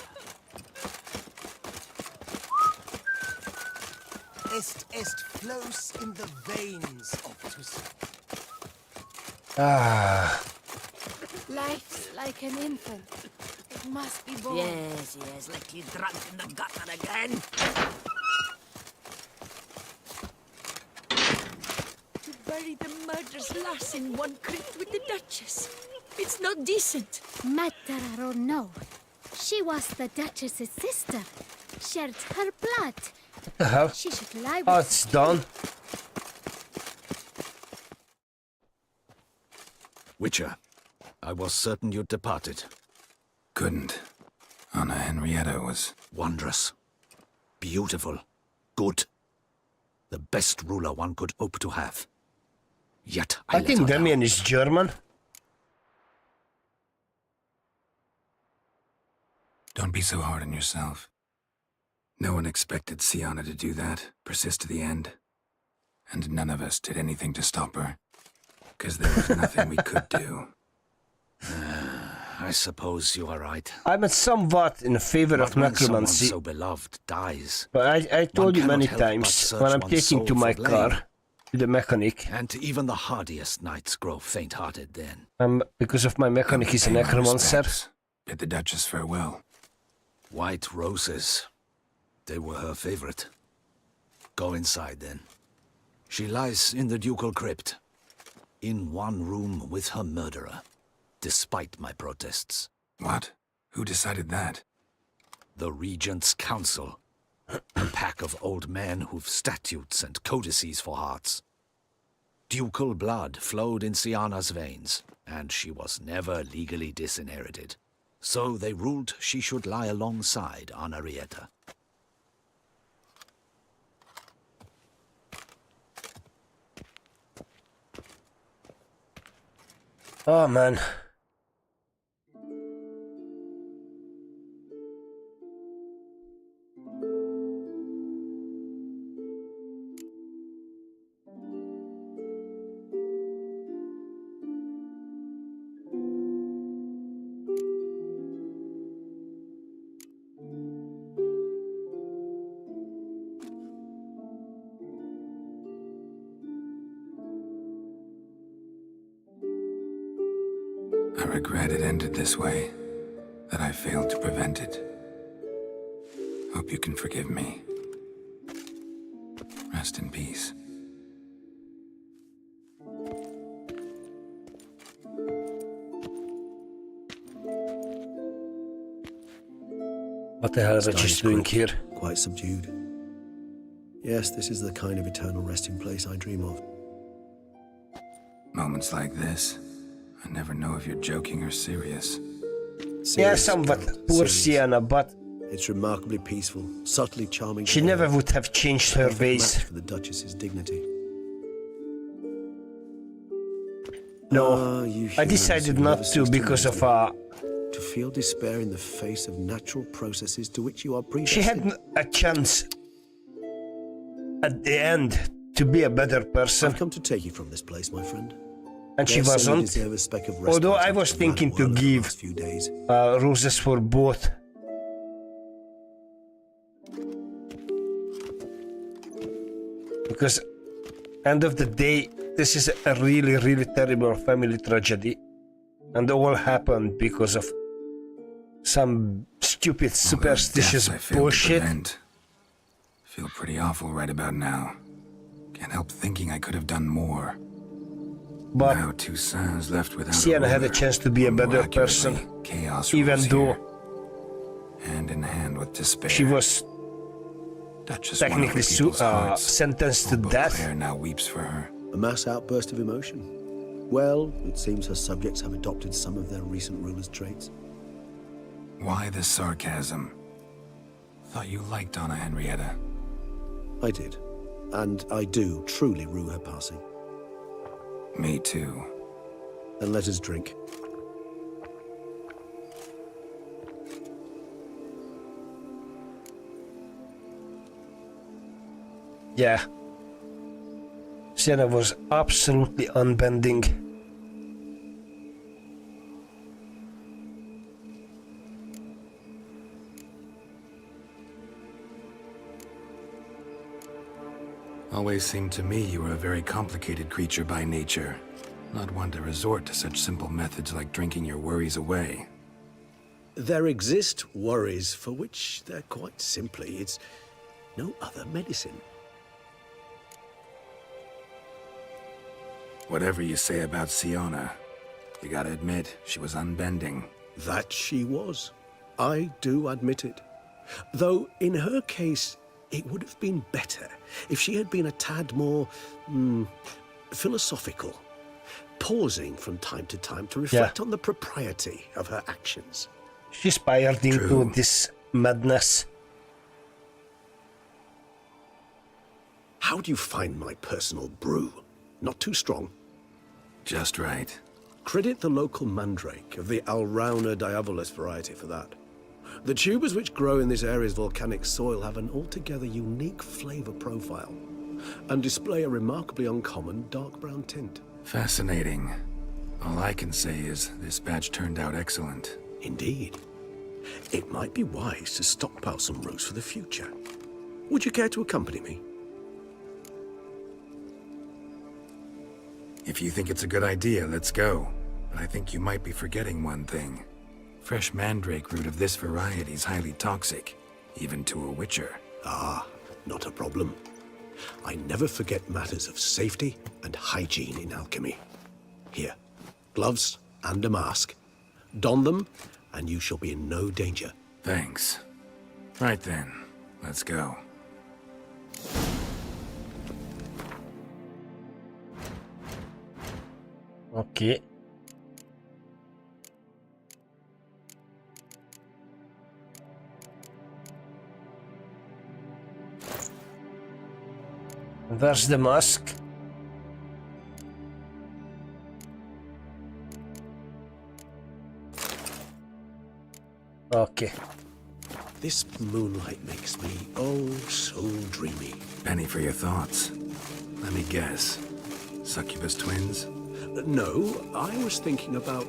Est flows in the veins, Optus. Life's like an infant. It must be born. Yes, like you drunk in the gutter again. To bury the murderous lass in one crypt with the Duchess. It's not decent. Matter or no, she was the Duchess's sister. Shared her blood. What the hell? She should lie with Oh, it's done. Witcher, I was certain you'd departed. Couldn't. Anna Henrietta was... Wondrous. Beautiful. Good. The best ruler one could hope to have. Yet I let think her down. Damien is German. Don't be so hard on yourself. No one expected Sienna to do that, persist to the end. And none of us did anything to stop her. Because there was nothing we could do. I suppose you are right. I'm somewhat in favor of But when someone necromancy. so beloved dies, But I told you cannot many help but times search when I'm one's taking soul to my for blame. car to the mechanic. And even the hardiest knights grow faint-hearted then. Because of my mechanic is a Pay my necromancer. respects. Bid the Duchess farewell. White roses. They were her favorite. Go inside then. She lies in the ducal crypt. In one room with her murderer. Despite my protests. What? Who decided that? The Regent's Council. A pack of old men who've statutes and codices for hearts. Ducal blood flowed in Sienna's veins, and she was never legally disinherited. So they ruled she should lie alongside Henrietta. Oh man. I regret it ended this way, that I failed to prevent it. Hope you can forgive me. Rest in peace. What the hell is I Sky is just doing quick, here? Quite subdued. Yes, this is the kind of eternal resting place I dream of. Moments like this, I never know if you're joking or serious. Yeah, Serious, somewhat. Count, Poor serious. Sienna, but It's remarkably peaceful, subtly charming. she never would have changed her Perfect ways. match for the Duchess's dignity. No, you I humans decided who not never to cease because amaze of me. To feel despair in the face of natural processes to which you are she predestined. had a chance at the end to be a better person. I've come to take you from this place, my friend. And she Dare say you wasn't. deserve a speck of Although respite I was after the thinking mad to whirl of the give last few days. roses for both. Because end of the day, this is a really, really terrible family tragedy. And all happened because of some stupid superstitious bullshit. Feel pretty awful right about now. Can't help thinking I could have done more. But now Toussaint's left without Sienna had a chance to be a better person, chaos even though hand in hand with despair. she was technically sentenced to death. Claire now weeps for her. A mass outburst of emotion. Well, it seems her subjects have adopted some of their recent ruler's traits. Why this sarcasm? Thought you liked Donna Henrietta. I did. And I do truly rue her passing. Me too. Then let us drink. Yeah. Sienna was absolutely unbending. Always seemed to me you were a very complicated creature by nature. Not one to resort to such simple methods like drinking your worries away. There exist worries for which they're quite simply, it's no other medicine. Whatever you say about Siona, you gotta admit, she was unbending. That she was. I do admit it. Though, in her case, it would have been better if she had been a tad more, philosophical, pausing from time to time to reflect on the propriety of her actions. She spiraled into this madness. How do you find my personal brew? Not too strong? Just right. Credit the local mandrake of the Alrauna diabolus variety for that. The tubers which grow in this area's volcanic soil have an altogether unique flavor profile and display a remarkably uncommon dark brown tint. Fascinating. All I can say is this batch turned out excellent. Indeed. It might be wise to stockpile some roots for the future. Would you care to accompany me? If you think it's a good idea, let's go. But I think you might be forgetting one thing. Fresh mandrake root of this variety is highly toxic, even to a witcher. Ah, not a problem. I never forget matters of safety and hygiene in alchemy. Here, gloves and a mask. Don them, and you shall be in no danger. Thanks. Right then, let's go. Okay. Where's the mask? Okay. This moonlight makes me, oh, so dreamy. Penny for your thoughts. Let me guess. Succubus twins? No, I was thinking about,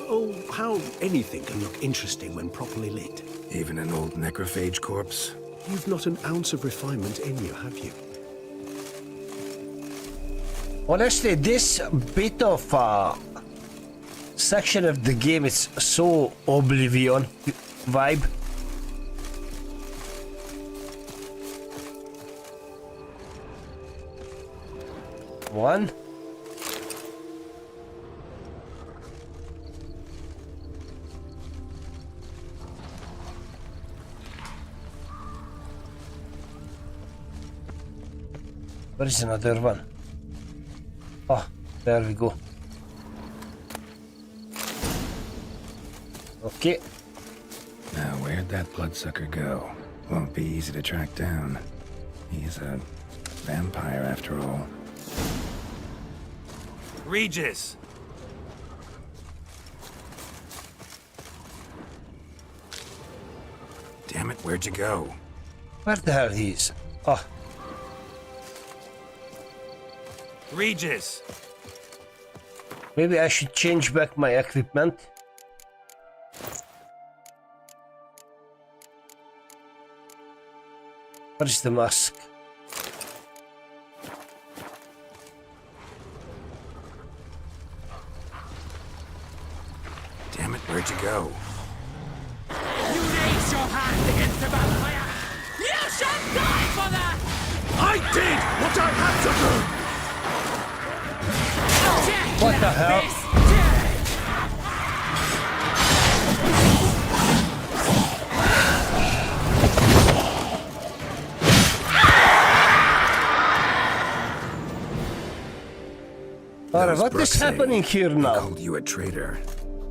oh, how anything can look interesting when properly lit. Even an old necrophage corpse? You've not an ounce of refinement in you, have you? Honestly, this bit of section of the game is so Oblivion vibe. One. Where is another one? Oh, there we go. Okay. Now, where'd that bloodsucker go? Won't be easy to track down. He's a vampire after all. Regis! Damn it, where'd you go? Where the hell he is? Oh. Regis! Maybe I should change back my equipment. What is the mask? Damn it, where'd you go? You raise your hand against the vampire! You shall die for that! I did what I had to do! What the hell? Alright, what is happening here now? Called you a traitor.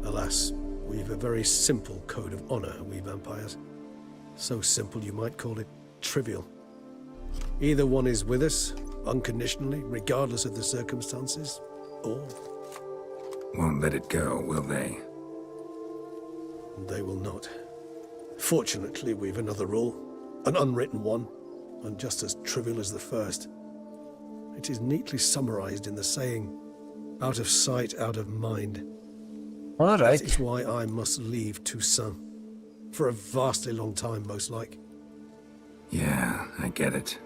Alas, we've a very simple code of honor, we vampires. So simple you might call it trivial. Either one is with us, unconditionally, regardless of the circumstances, or... Won't let it go, will they? They will not. Fortunately, we've another rule, an unwritten one, and just as trivial as the first. It is neatly summarized in the saying, out of sight, out of mind. All right. That is why I must leave Toussaint. For a vastly long time, most like. Yeah, I get it.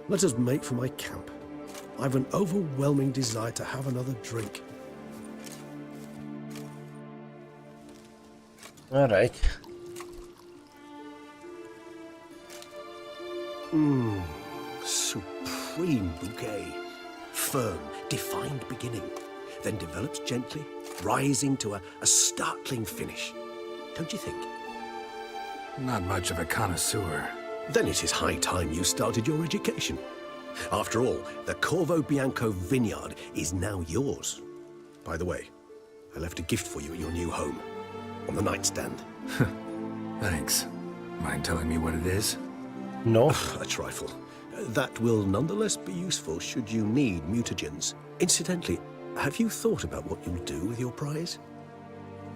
Let us make for my camp. I've an overwhelming desire to have another drink. All right. Supreme bouquet. Firm, defined beginning, then develops gently, rising to a startling finish. Don't you think? Not much of a connoisseur. Then it is high time you started your education. After all, the Corvo Bianco vineyard is now yours. By the way, I left a gift for you at your new home, on the nightstand. Thanks. Mind telling me what it is? No. A trifle. That will nonetheless be useful should you need mutagens. Incidentally, have you thought about what you'll do with your prize?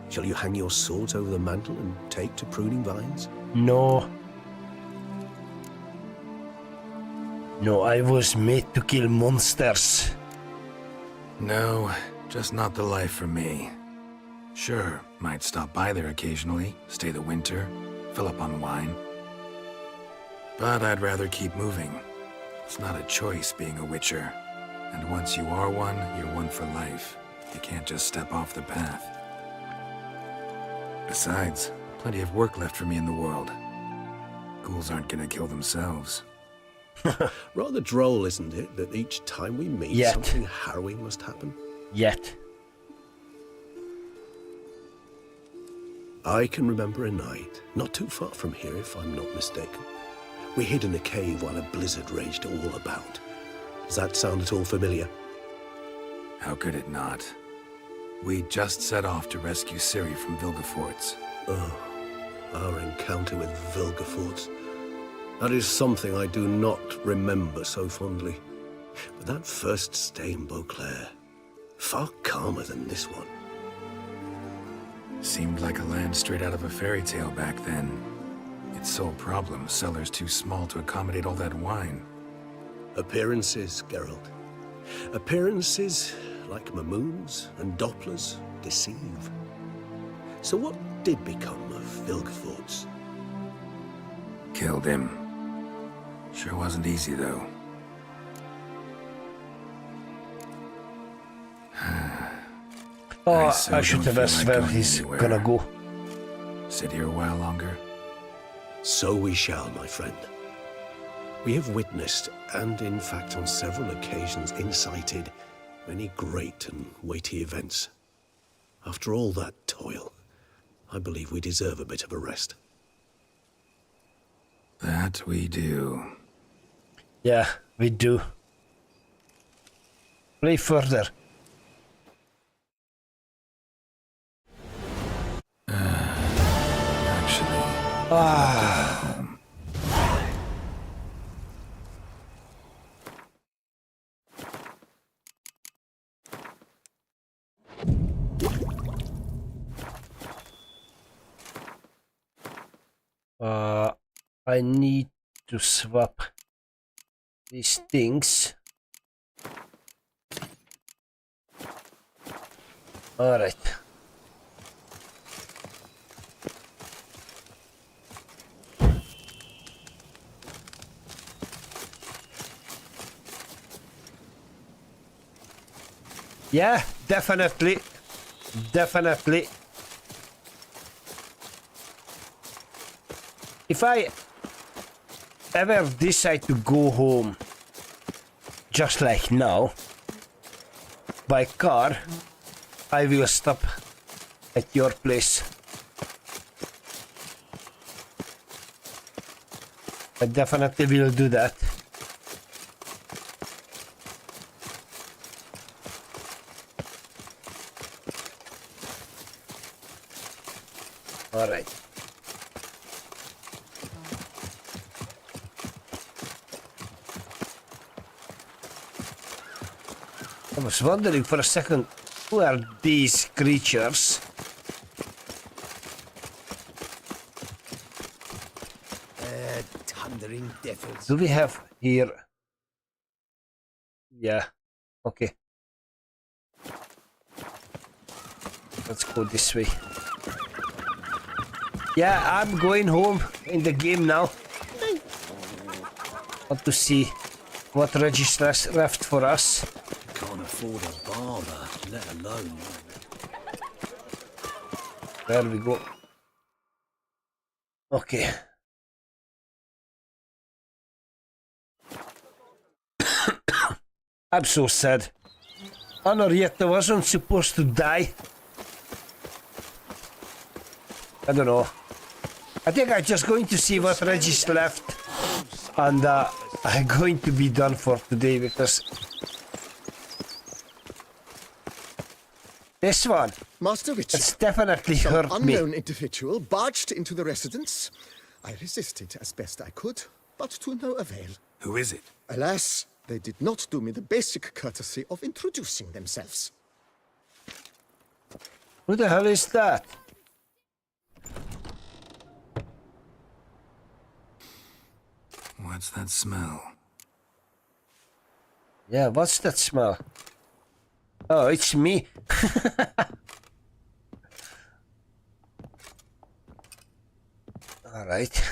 Shall you hang your swords over the mantle and take to pruning vines? No. No, I was made to kill monsters. No, just not the life for me. Sure, might stop by there occasionally, stay the winter, fill up on wine. But I'd rather keep moving. It's not a choice being a witcher. And once you are one, you're one for life. You can't just step off the path. Besides, plenty of work left for me in the world. Ghouls aren't gonna kill themselves. Rather droll, isn't it, that each time we meet, Yet. something harrowing must happen? Yet. I can remember a night, not too far from here if I'm not mistaken. We hid in a cave while a blizzard raged all about. Does that sound at all familiar? How could it not? We just set off to rescue Ciri from Vilgefortz. Oh, our encounter with Vilgefortz. That is something I do not remember so fondly. But that first stay in Beauclair, far calmer than this one. Seemed like a land straight out of a fairy tale back then. Its sole problem, cellars too small to accommodate all that wine. Appearances, Geralt. Appearances, like Mamoons and Dopplers, deceive. So what did become of Vilgefortz? Killed him. Sure wasn't easy, though. Oh, I should have asked where he's gonna go. Sit here a while longer? So we shall, my friend. We have witnessed, and in fact on several occasions incited, many great and weighty events. After all that toil, I believe we deserve a bit of a rest. That we do. Yeah, we do. Play further. Actually, I need to swap these things. All right. Yeah, definitely. Definitely. If I ever decide to go home, just like now, by car, I will stop at your place. I definitely will do that. All right. I was wondering for a second, who are these creatures? Thundering devils. Do we have here? Yeah. Okay. Let's go this way. Yeah, I'm going home in the game now. Want to see what registers left for us. Can't afford a barber, let alone. There we go. Okay. I'm so sad. Henrietta wasn't supposed to die. I don't know. I think I'm just going to see what Reggie's left. And I'm going to be done for today because... This one. Master Richard. It's definitely Some hurt me. unknown individual barged into the residence. I resisted as best I could, but to no avail. Who is it? Alas, they did not do me the basic courtesy of introducing themselves. Who the hell is that? What's that smell? Yeah, what's that smell? Oh, it's me. All right.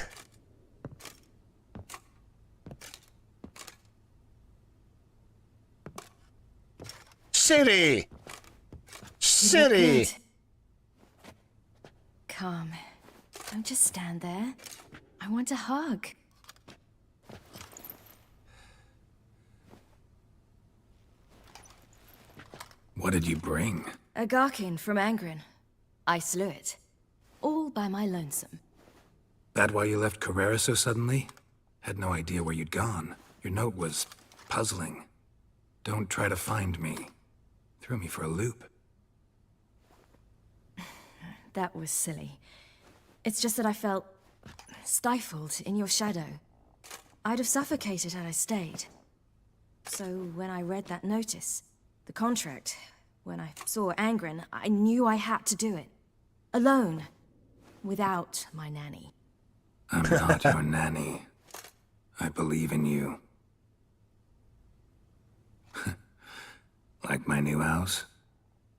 City! City! Calm. Don't just stand there. I want a hug. What did you bring? A Garkin from Angren. I slew it. All by my lonesome. That why you left Carrera so suddenly? Had no idea where you'd gone. Your note was puzzling. Don't try to find me. Threw me for a loop. That was silly. It's just that I felt stifled in your shadow. I'd have suffocated had I stayed. So when I read that notice, the contract, when I saw Angren, I knew I had to do it. Alone. Without my nanny. I'm not your nanny. I believe in you. Like my new house?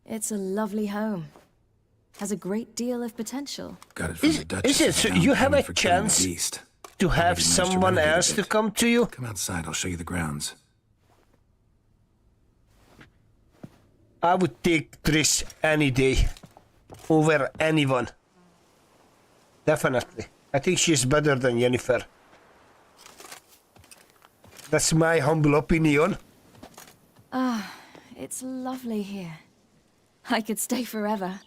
It's a lovely home. Has a great deal of potential. Got it from the Duchess. Is it so you have a chance to have someone else to come to you? Come outside, I'll show you the grounds. I would take Trish any day over anyone. Definitely. I think she's better than Yennefer. That's my humble opinion. Ah, it's lovely here. I could stay forever.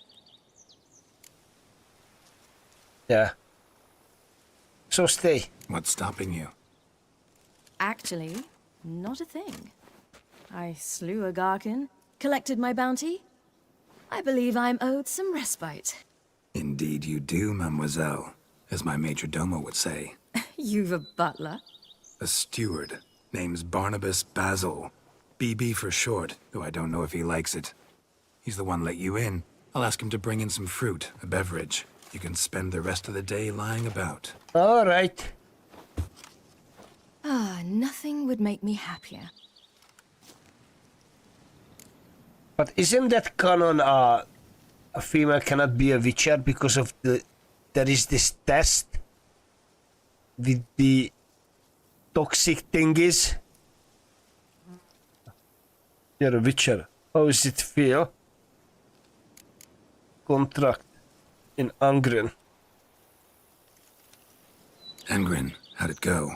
Yeah. So stay. What's stopping you? Actually, not a thing. I slew a Garkin, collected my bounty. I believe I'm owed some respite. Indeed you do, mademoiselle. As my major domo would say. You've a butler? A steward. Name's Barnabas Basil. BB for short, though I don't know if he likes it. He's the one let you in. I'll ask him to bring in some fruit, a beverage. You can spend the rest of the day lying about. All right. Ah, nothing would make me happier. But isn't that canon? A female cannot be a witcher because of there is this test with the toxic thingies. You're a witcher. How does it feel? Contract in Angren. Angren, how'd it go?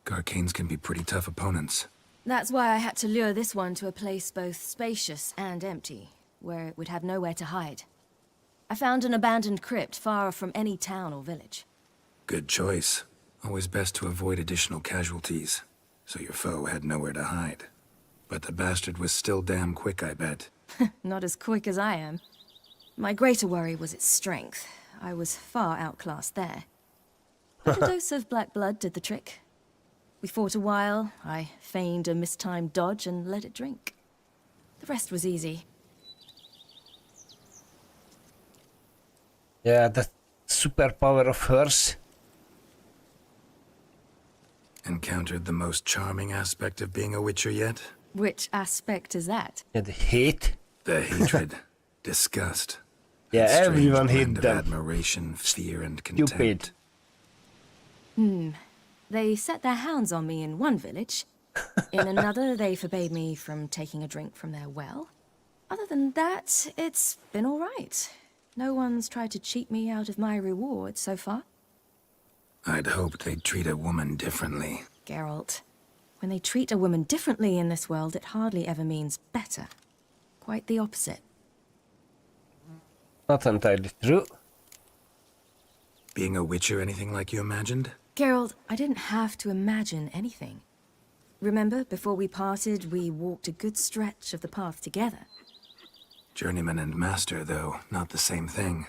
Garcanes can be pretty tough opponents. That's why I had to lure this one to a place both spacious and empty, where it would have nowhere to hide. I found an abandoned crypt far from any town or village. Good choice. Always best to avoid additional casualties, so your foe had nowhere to hide. But the bastard was still damn quick, I bet. Not as quick as I am. My greater worry was its strength. I was far outclassed there. But a dose of black blood did the trick. We fought a while, I feigned a mistimed dodge and let it drink. The rest was easy. Yeah, that superpower of hers. Encountered the most charming aspect of being a witcher yet? Which aspect is that? Yeah, the hate. The hatred, disgust. Yeah, a strange everyone blend hated of them. admiration, fear, and contempt. Stupid. They set their hounds on me in one village. In another, they forbade me from taking a drink from their well. Other than that, it's been all right. No one's tried to cheat me out of my reward so far. I'd hoped they'd treat a woman differently. Geralt, when they treat a woman differently in this world, it hardly ever means better. Quite the opposite. Not entirely true. Being a witcher anything like you imagined? Geralt, I didn't have to imagine anything. Remember, before we parted, we walked a good stretch of the path together. Journeyman and master, though, not the same thing.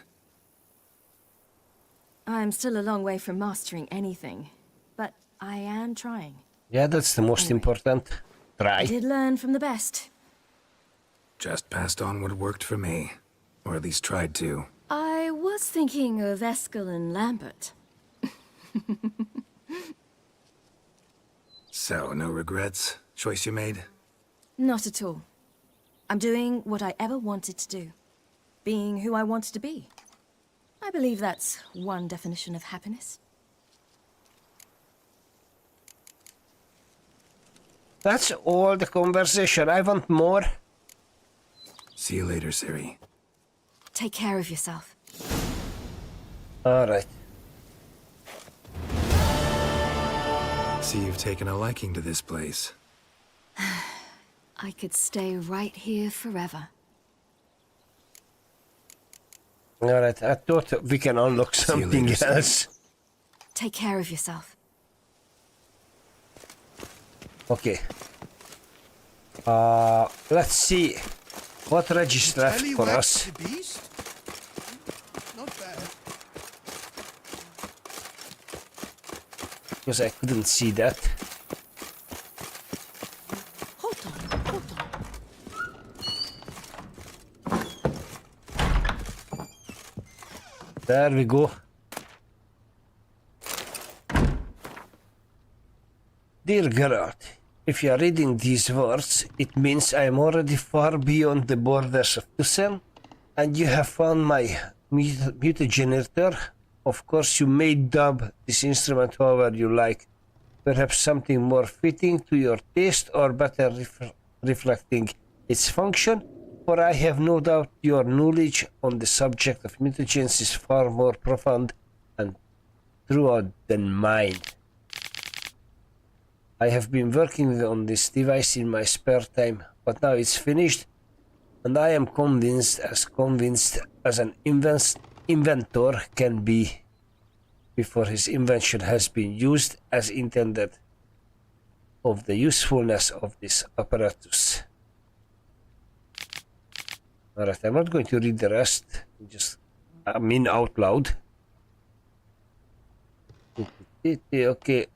I'm still a long way from mastering anything, but I am trying. Yeah, that's the most important. Try. I did learn from the best. Just passed on what worked for me. Or at least tried to. I was thinking of Eskel and Lambert. So, no regrets? Choice you made? Not at all. I'm doing what I ever wanted to do. Being who I wanted to be. I believe that's one definition of happiness. That's all the conversation. I want more. See you later, Ciri. Take care of yourself. Alright. See you've taken a liking to this place. I could stay right here forever. Alright, I thought we can unlock something else. Take care of yourself. Okay. Let's see what Regis left for us. Not bad. Because I couldn't see that. Hold on, hold on. There we go. Dear Geralt, if you are reading these words, it means I am already far beyond the borders of Tucson, and you have found my mutagenerator. Of course, you may dub this instrument however you like, perhaps something more fitting to your taste or better reflecting its function, for I have no doubt your knowledge on the subject of mutagens is far more profound and thorough than mine. I have been working on this device in my spare time, but now it's finished, and I am convinced as an inventor can be before his invention has been used as intended of the usefulness of this apparatus. Alright, I'm not going to read the rest, I mean out loud. Okay.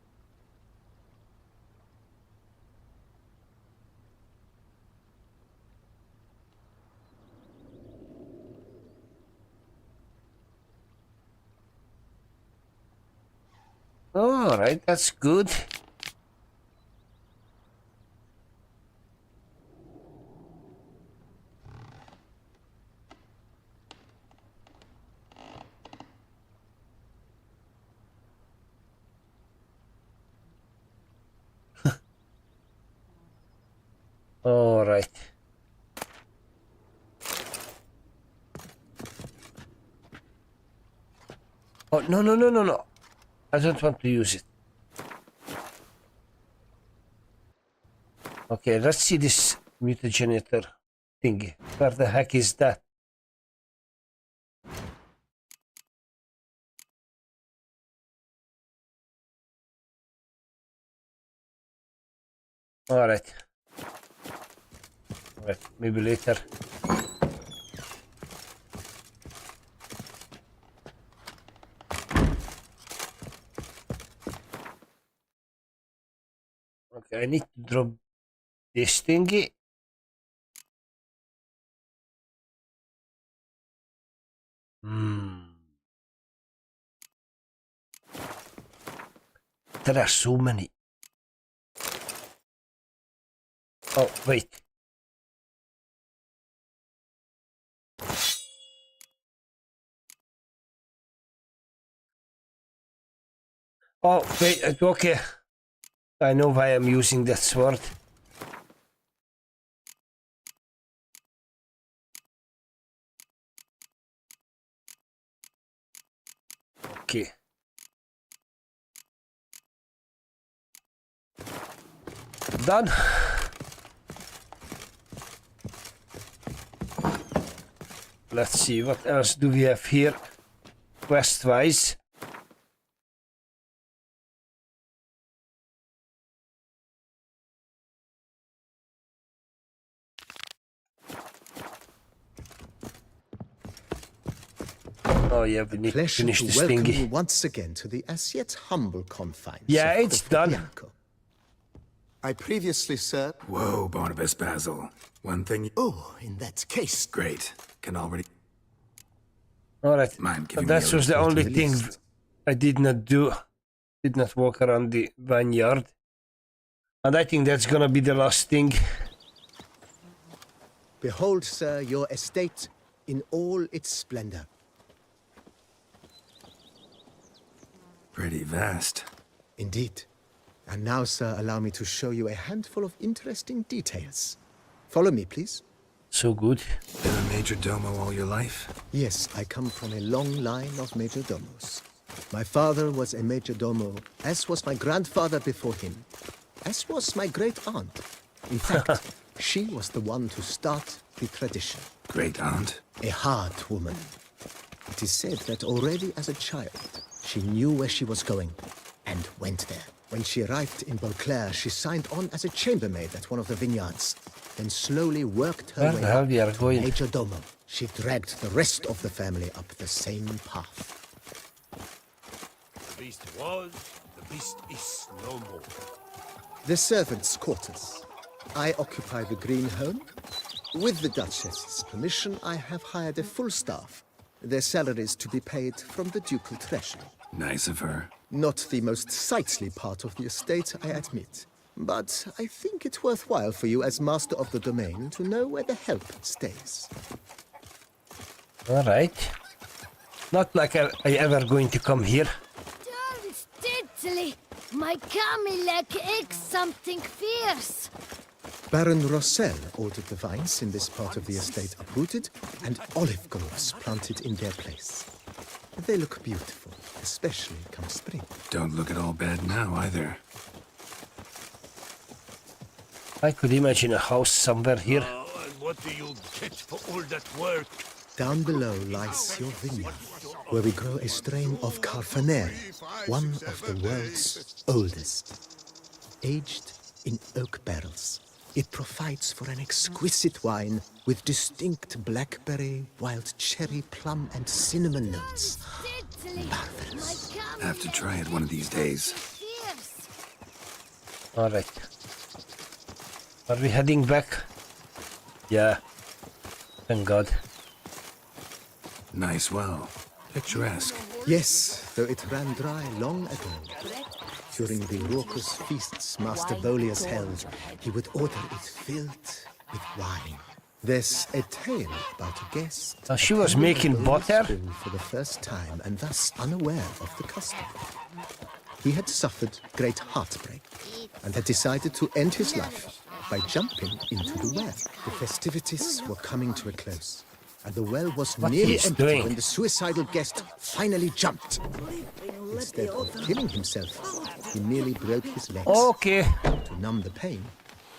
All right, that's good. All right. Oh, no, no, no, no, no. I don't want to use it. Okay, let's see this mutagenator thingy. Where the heck is that? All right. All right, maybe later. Okay, I need to drop this thingy. There are so many. Oh, wait. Oh, wait, okay. I know why I'm using that sword. Okay. Done. Let's see, what else do we have here? Quest-wise. Oh yeah, we need to finish this welcome thingy. you once again to the as yet humble confines. Yeah, of it's done. Bianco. I previously served. Whoa, Barnabas Basil. One thing. Oh, in that case. Great. Can already. All right. Mind giving That me a was the report only of the thing list? I did not do. Did not walk around the vineyard. And I think that's gonna be the last thing. Behold, sir, your estate in all its splendor. Pretty vast. Indeed. And now, sir, allow me to show you a handful of interesting details. Follow me, please. So good. Been a major domo all your life? Yes, I come from a long line of major domos. My father was a major domo, as was my grandfather before him, as was my great aunt. In fact, she was the one to start the tradition. Great aunt? A hard woman. It is said that already as a child, she knew where she was going and went there. When she arrived in Beauclair, she signed on as a chambermaid at one of the vineyards, then slowly worked her Where way the hell up we are to going? major domo. She dragged the rest of the family up the same path. The beast was, the beast is no more. The servants' quarters. I occupy the green home. With the Duchess's permission, I have hired a full staff. Their salaries to be paid from the ducal treasury. Nice of her. Not the most sightly part of the estate, I admit. But I think it's worthwhile for you as master of the domain to know where the help stays. All right. Not like I ever going to come here. Don't steadily. My Camilec eggs something fierce. Baron Rossel ordered the vines in this part of the estate uprooted and olive groves planted in their place. They look beautiful, especially come spring. Don't look at all bad now, either. I could imagine a house somewhere here. And what do you get for all that work? Down below lies your vineyard, where we grow a strain of Carfanere, one of the world's oldest. Aged in oak barrels, it provides for an exquisite wine with distinct blackberry, wild cherry, plum, and cinnamon notes. Marvelous. Have to try it one of these days. All right. Are we heading back? Yeah. Thank God. Nice well. Picturesque. Yes, though it ran dry long ago. During the raucous feasts Master Bolius held, he would order it filled with wine. There's a tale about a guest. Oh, she was making butter? For the first time, and thus unaware of the custom. He had suffered great heartbreak, and had decided to end his life by jumping into the well. The festivities were coming to a close, and the well was nearly empty when the suicidal guest finally jumped. Instead of killing himself, he merely broke his legs. Okay. To numb the pain,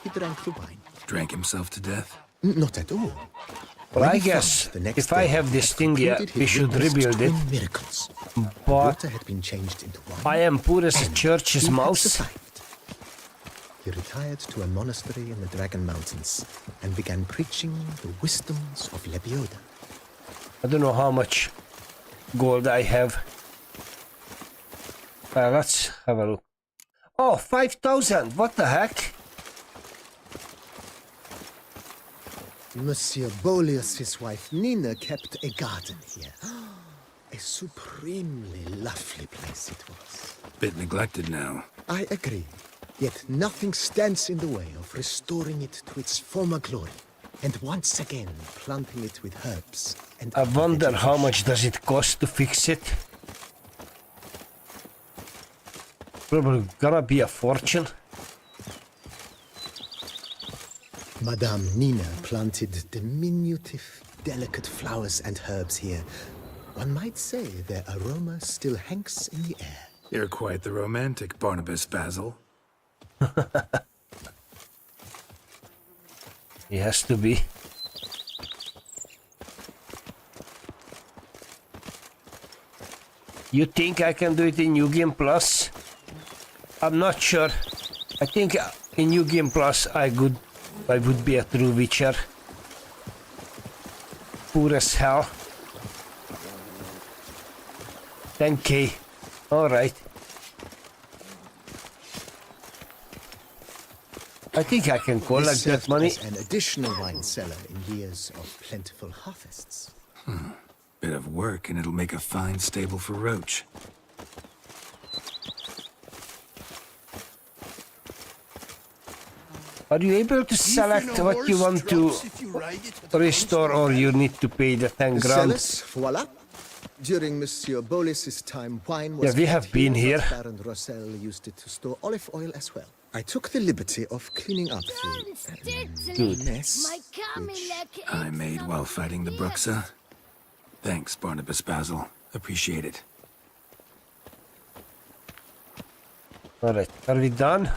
he drank the wine. Drank himself to death? Not at all. Well, I guess if I have this thing here, we should rebuild it. Miracles. But Water had been changed into wine. I am poor as a church's mouse. He retired to a monastery in the Dragon Mountains and began preaching the wisdoms of Lebioda. I don't know how much gold I have. Let's have a look. Oh, 5,000! What the heck? Monsieur Boleus, his wife Nina, kept a garden here. A supremely lovely place it was. Bit neglected now. I agree. Yet nothing stands in the way of restoring it to its former glory, and once again planting it with herbs and... I wonder how much does it cost to fix it? Probably gonna be a fortune. Madame Nina planted diminutive, delicate flowers and herbs here. One might say their aroma still hangs in the air. You're quite the romantic, Barnabas Basil. He has to be. You think I can do it in New Game Plus? I'm not sure. I think in New Game Plus I would be a true Witcher. Poor as hell. 10k. Alright. I think I can collect that money. As an additional wine cellar in years of plentiful harvests. Bit of work and it'll make a fine stable for Roach. Are you able to select what you want to restore, or you need to pay the 10 grand? Voila. During Monsieur Bolis's time, wine was... Yeah, we have been here. Baron Rossel used it to store olive oil as well. I took the liberty of cleaning up the mess I made while fighting the Bruxa. Thanks, Barnabas Basil. Appreciate it. Alright, are we done?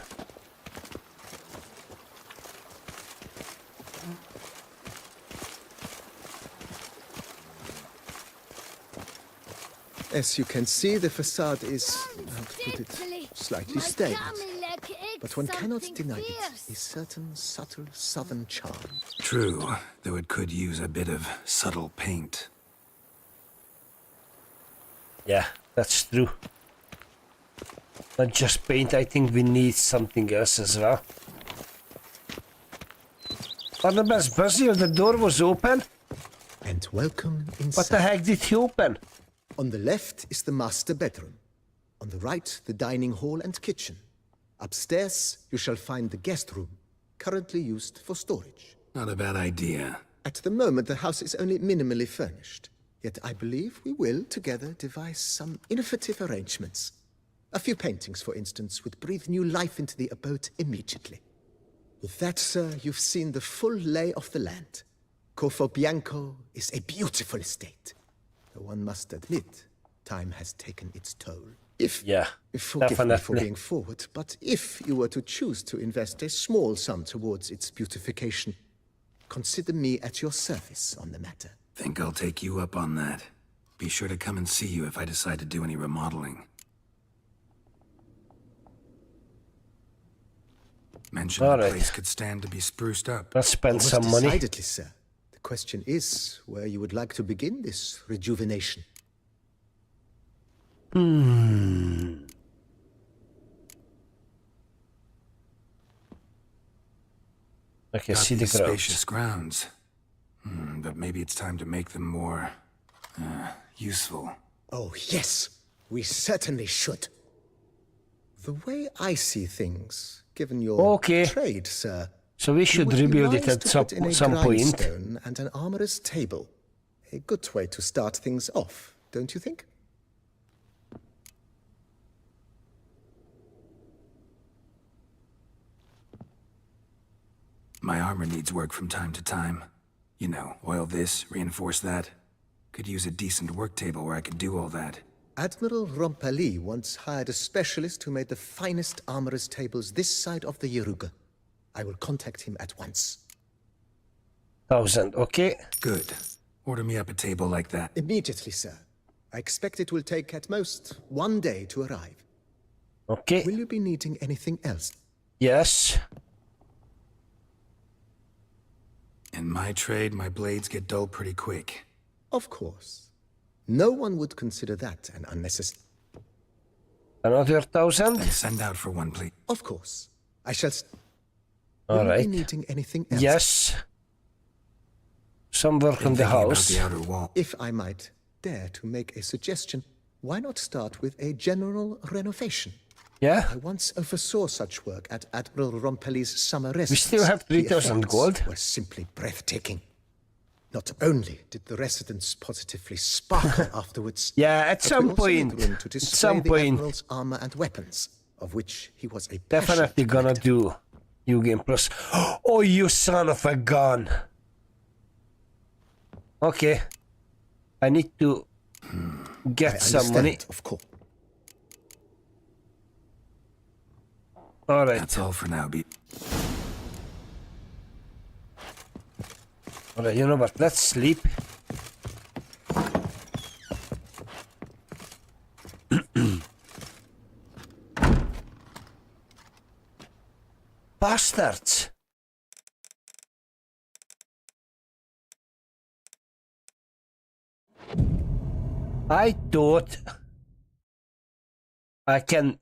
As you can see, the facade is, how to put it, slightly stained. But one cannot deny it a certain subtle southern charm. True, though it could use a bit of subtle paint. Yeah, that's true. Not just paint, I think we need something else as well. Barnabas Basil, the door was open? And welcome inside. What the heck did he open? On the left is the master bedroom. On the right, the dining hall and kitchen. Upstairs, you shall find the guest room, currently used for storage. Not a bad idea. At the moment, the house is only minimally furnished. Yet I believe we will, together, devise some innovative arrangements. A few paintings, for instance, would breathe new life into the abode immediately. With that, sir, you've seen the full lay of the land. Corfo Bianco is a beautiful estate. Though one must admit, time has taken its toll. Forgive me for being forward, but if you were to choose to invest a small sum towards its beautification, consider me at your service on the matter. Think I'll take you up on that. Be sure to come and see you if I decide to do any remodeling. Mentioned the place could stand to be spruced up. Let's spend some money. Decidedly, sir. The question is where you would like to begin this rejuvenation. I can see the spacious grounds. But maybe it's time to make them more useful. Oh, yes. We certainly should. The way I see things, given your trade, sir. So we should rebuild it at some point. And an armorer's table. A good way to start things off, don't you think? My armor needs work from time to time. You know, oil this, reinforce that. Could use a decent work table where I could do all that. Admiral Rompali once hired a specialist who made the finest armorer's tables this side of the Yaruga. I will contact him at once. 1,000, okay. Good. Order me up a table like that. Immediately, sir. I expect it will take at most 1 day to arrive. Okay. Will you be needing anything else? Yes. In my trade, my blades get dull pretty quick. Of course. No one would consider that an unnecessary... Another 1,000? Then send out for one, please. Of course. I shall... All Will right. you be needing anything else? Yes. Some work on the house. The outer wall. If I might dare to make a suggestion, why not start with a general renovation? Yeah. I once oversaw such work at Admiral Rompeli's summer residence. We still have 3,000 gold. Were simply breathtaking. Not only did the residence positively sparkle afterwards, yeah, at but some we also made point, room to display the Admiral's armor and weapons, of which he was a definitely gonna do New Game Plus. Oh, you son of a gun! Okay, I need to get some money. Of course. All right. That's all for now. All right, you know what? Let's sleep. Bastards! I thought I can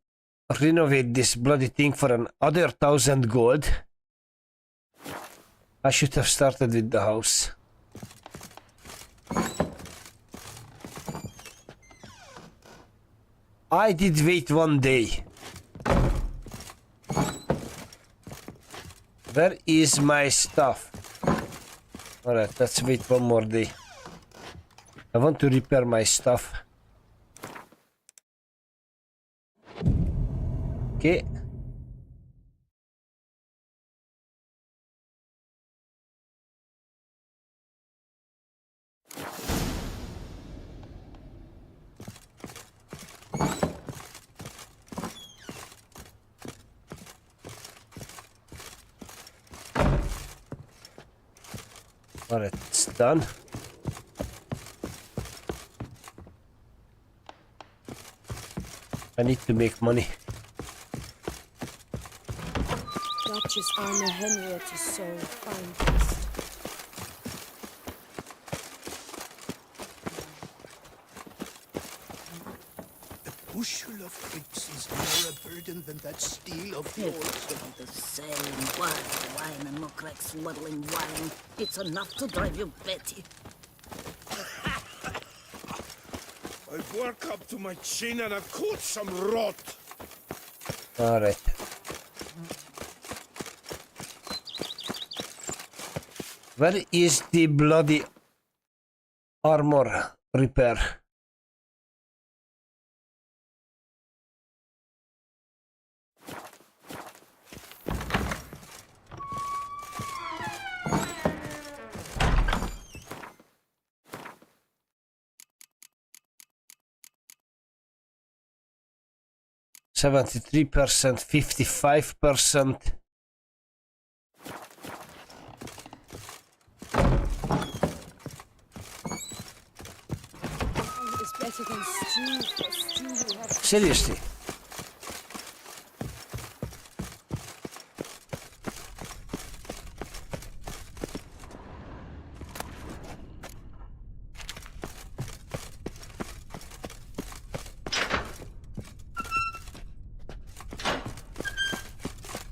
renovate this bloody thing for another 1,000 gold. I should have started with the house. I did wait 1 day. Where is my stuff? Alright, let's wait 1 more day. I want to repair my stuff. Okay. Alright, it's done. I need to make money. Duchess Anna Henrietta so finest. A bushel of bricks is more a burden than that steel of yours. It's the same. Wine and look like swaddling wine. It's enough to drive you batty. I work up to my chin and I caught some rot. Alright. Where is the bloody armor repair? %73%, 55%. It's better than stew. For stew you have... Seriously.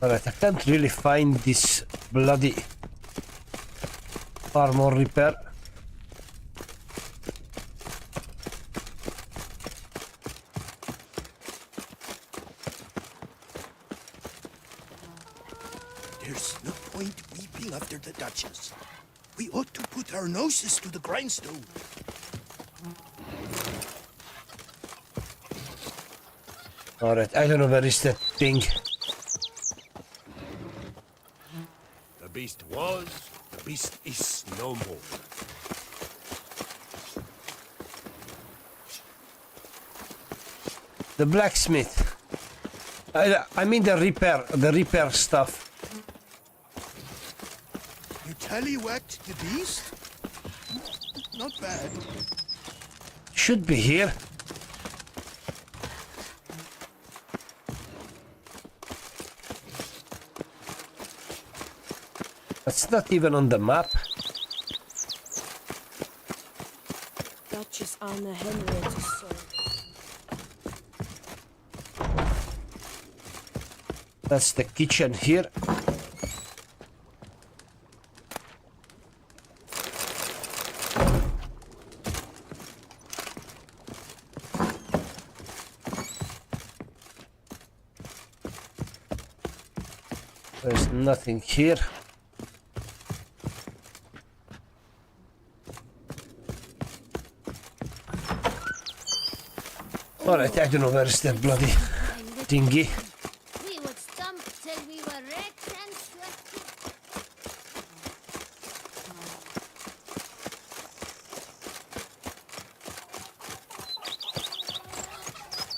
Alright, I can't really find this bloody armor repair. There's no point weeping after the Duchess. We ought to put our noses to the grindstone. Alright, I don't know where is that thing. The beast was, the beast is no more. The blacksmith. I mean the repair stuff. You tallywhacked the beast? Not bad. Should be here. It's not even on the map. Duchess Anna Henrietta's son. That's the kitchen here. There's nothing here. Alright, I don't know where is that bloody thingy. We would stump till we were wrecked and sweaty.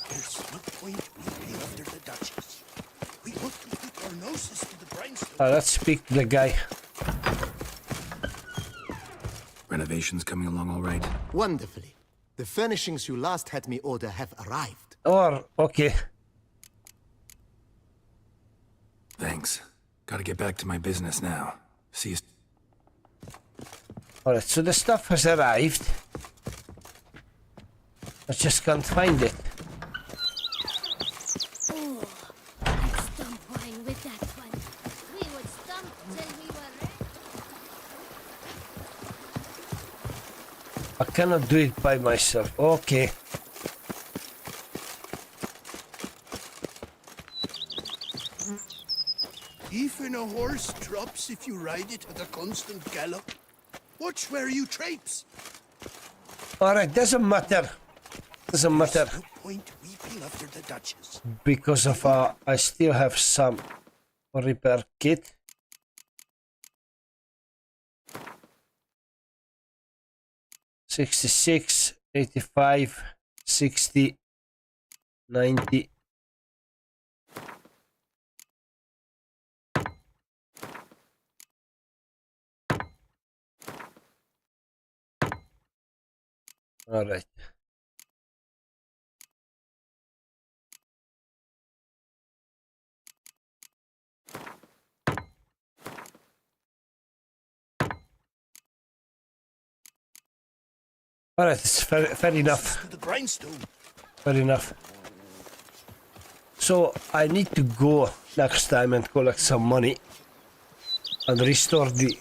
There's no point weeping after the Duchess. We ought to put our noses to the grindstone. Let's speak to the guy. Renovations coming along all right? Wonderfully. The furnishings you last had me order have arrived. Okay. Thanks. Gotta get back to my business now. See you. Alright, so the stuff has arrived. I just can't find it. Oh, I'd stump wine with that one. We would stump till we were wrecked. I cannot do it by myself. Okay. Even a horse drops if you ride it at a constant gallop. Watch where you traipse. Alright, doesn't matter. Doesn't matter. No point weeping after the Duchess. Because of I still have some repair kit. $66, $85, $60, $90. All right. All right, it's fair enough. Fair enough. So I need to go next time and collect some money and restore the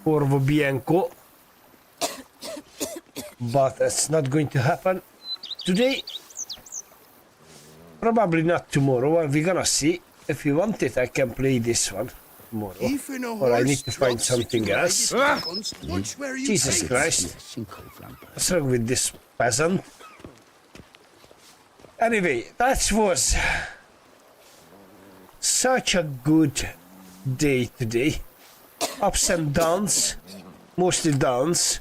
Corvo Bianco. But it's not going to happen today. Probably not tomorrow. Well, we're gonna see. If you want it, I can play this one tomorrow. Or I need to find something else. Jesus Christ. What's wrong with this peasant? Anyway, that was such a good day today. Ups and downs. Mostly downs.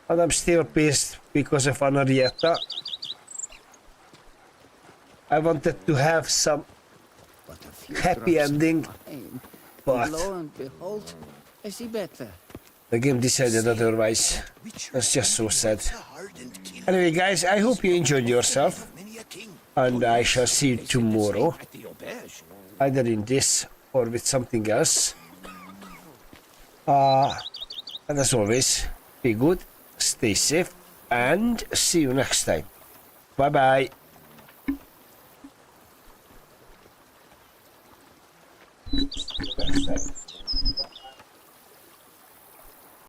And I'm still pissed because of Henrietta. I wanted to have some happy ending, but lo and behold, I see better. the game decided otherwise. That's just so sad. Anyway, guys, I hope you enjoyed yourself, and I shall see you tomorrow, either in this or with something else. And as always, be good, stay safe, and see you next time. Bye bye. Next time.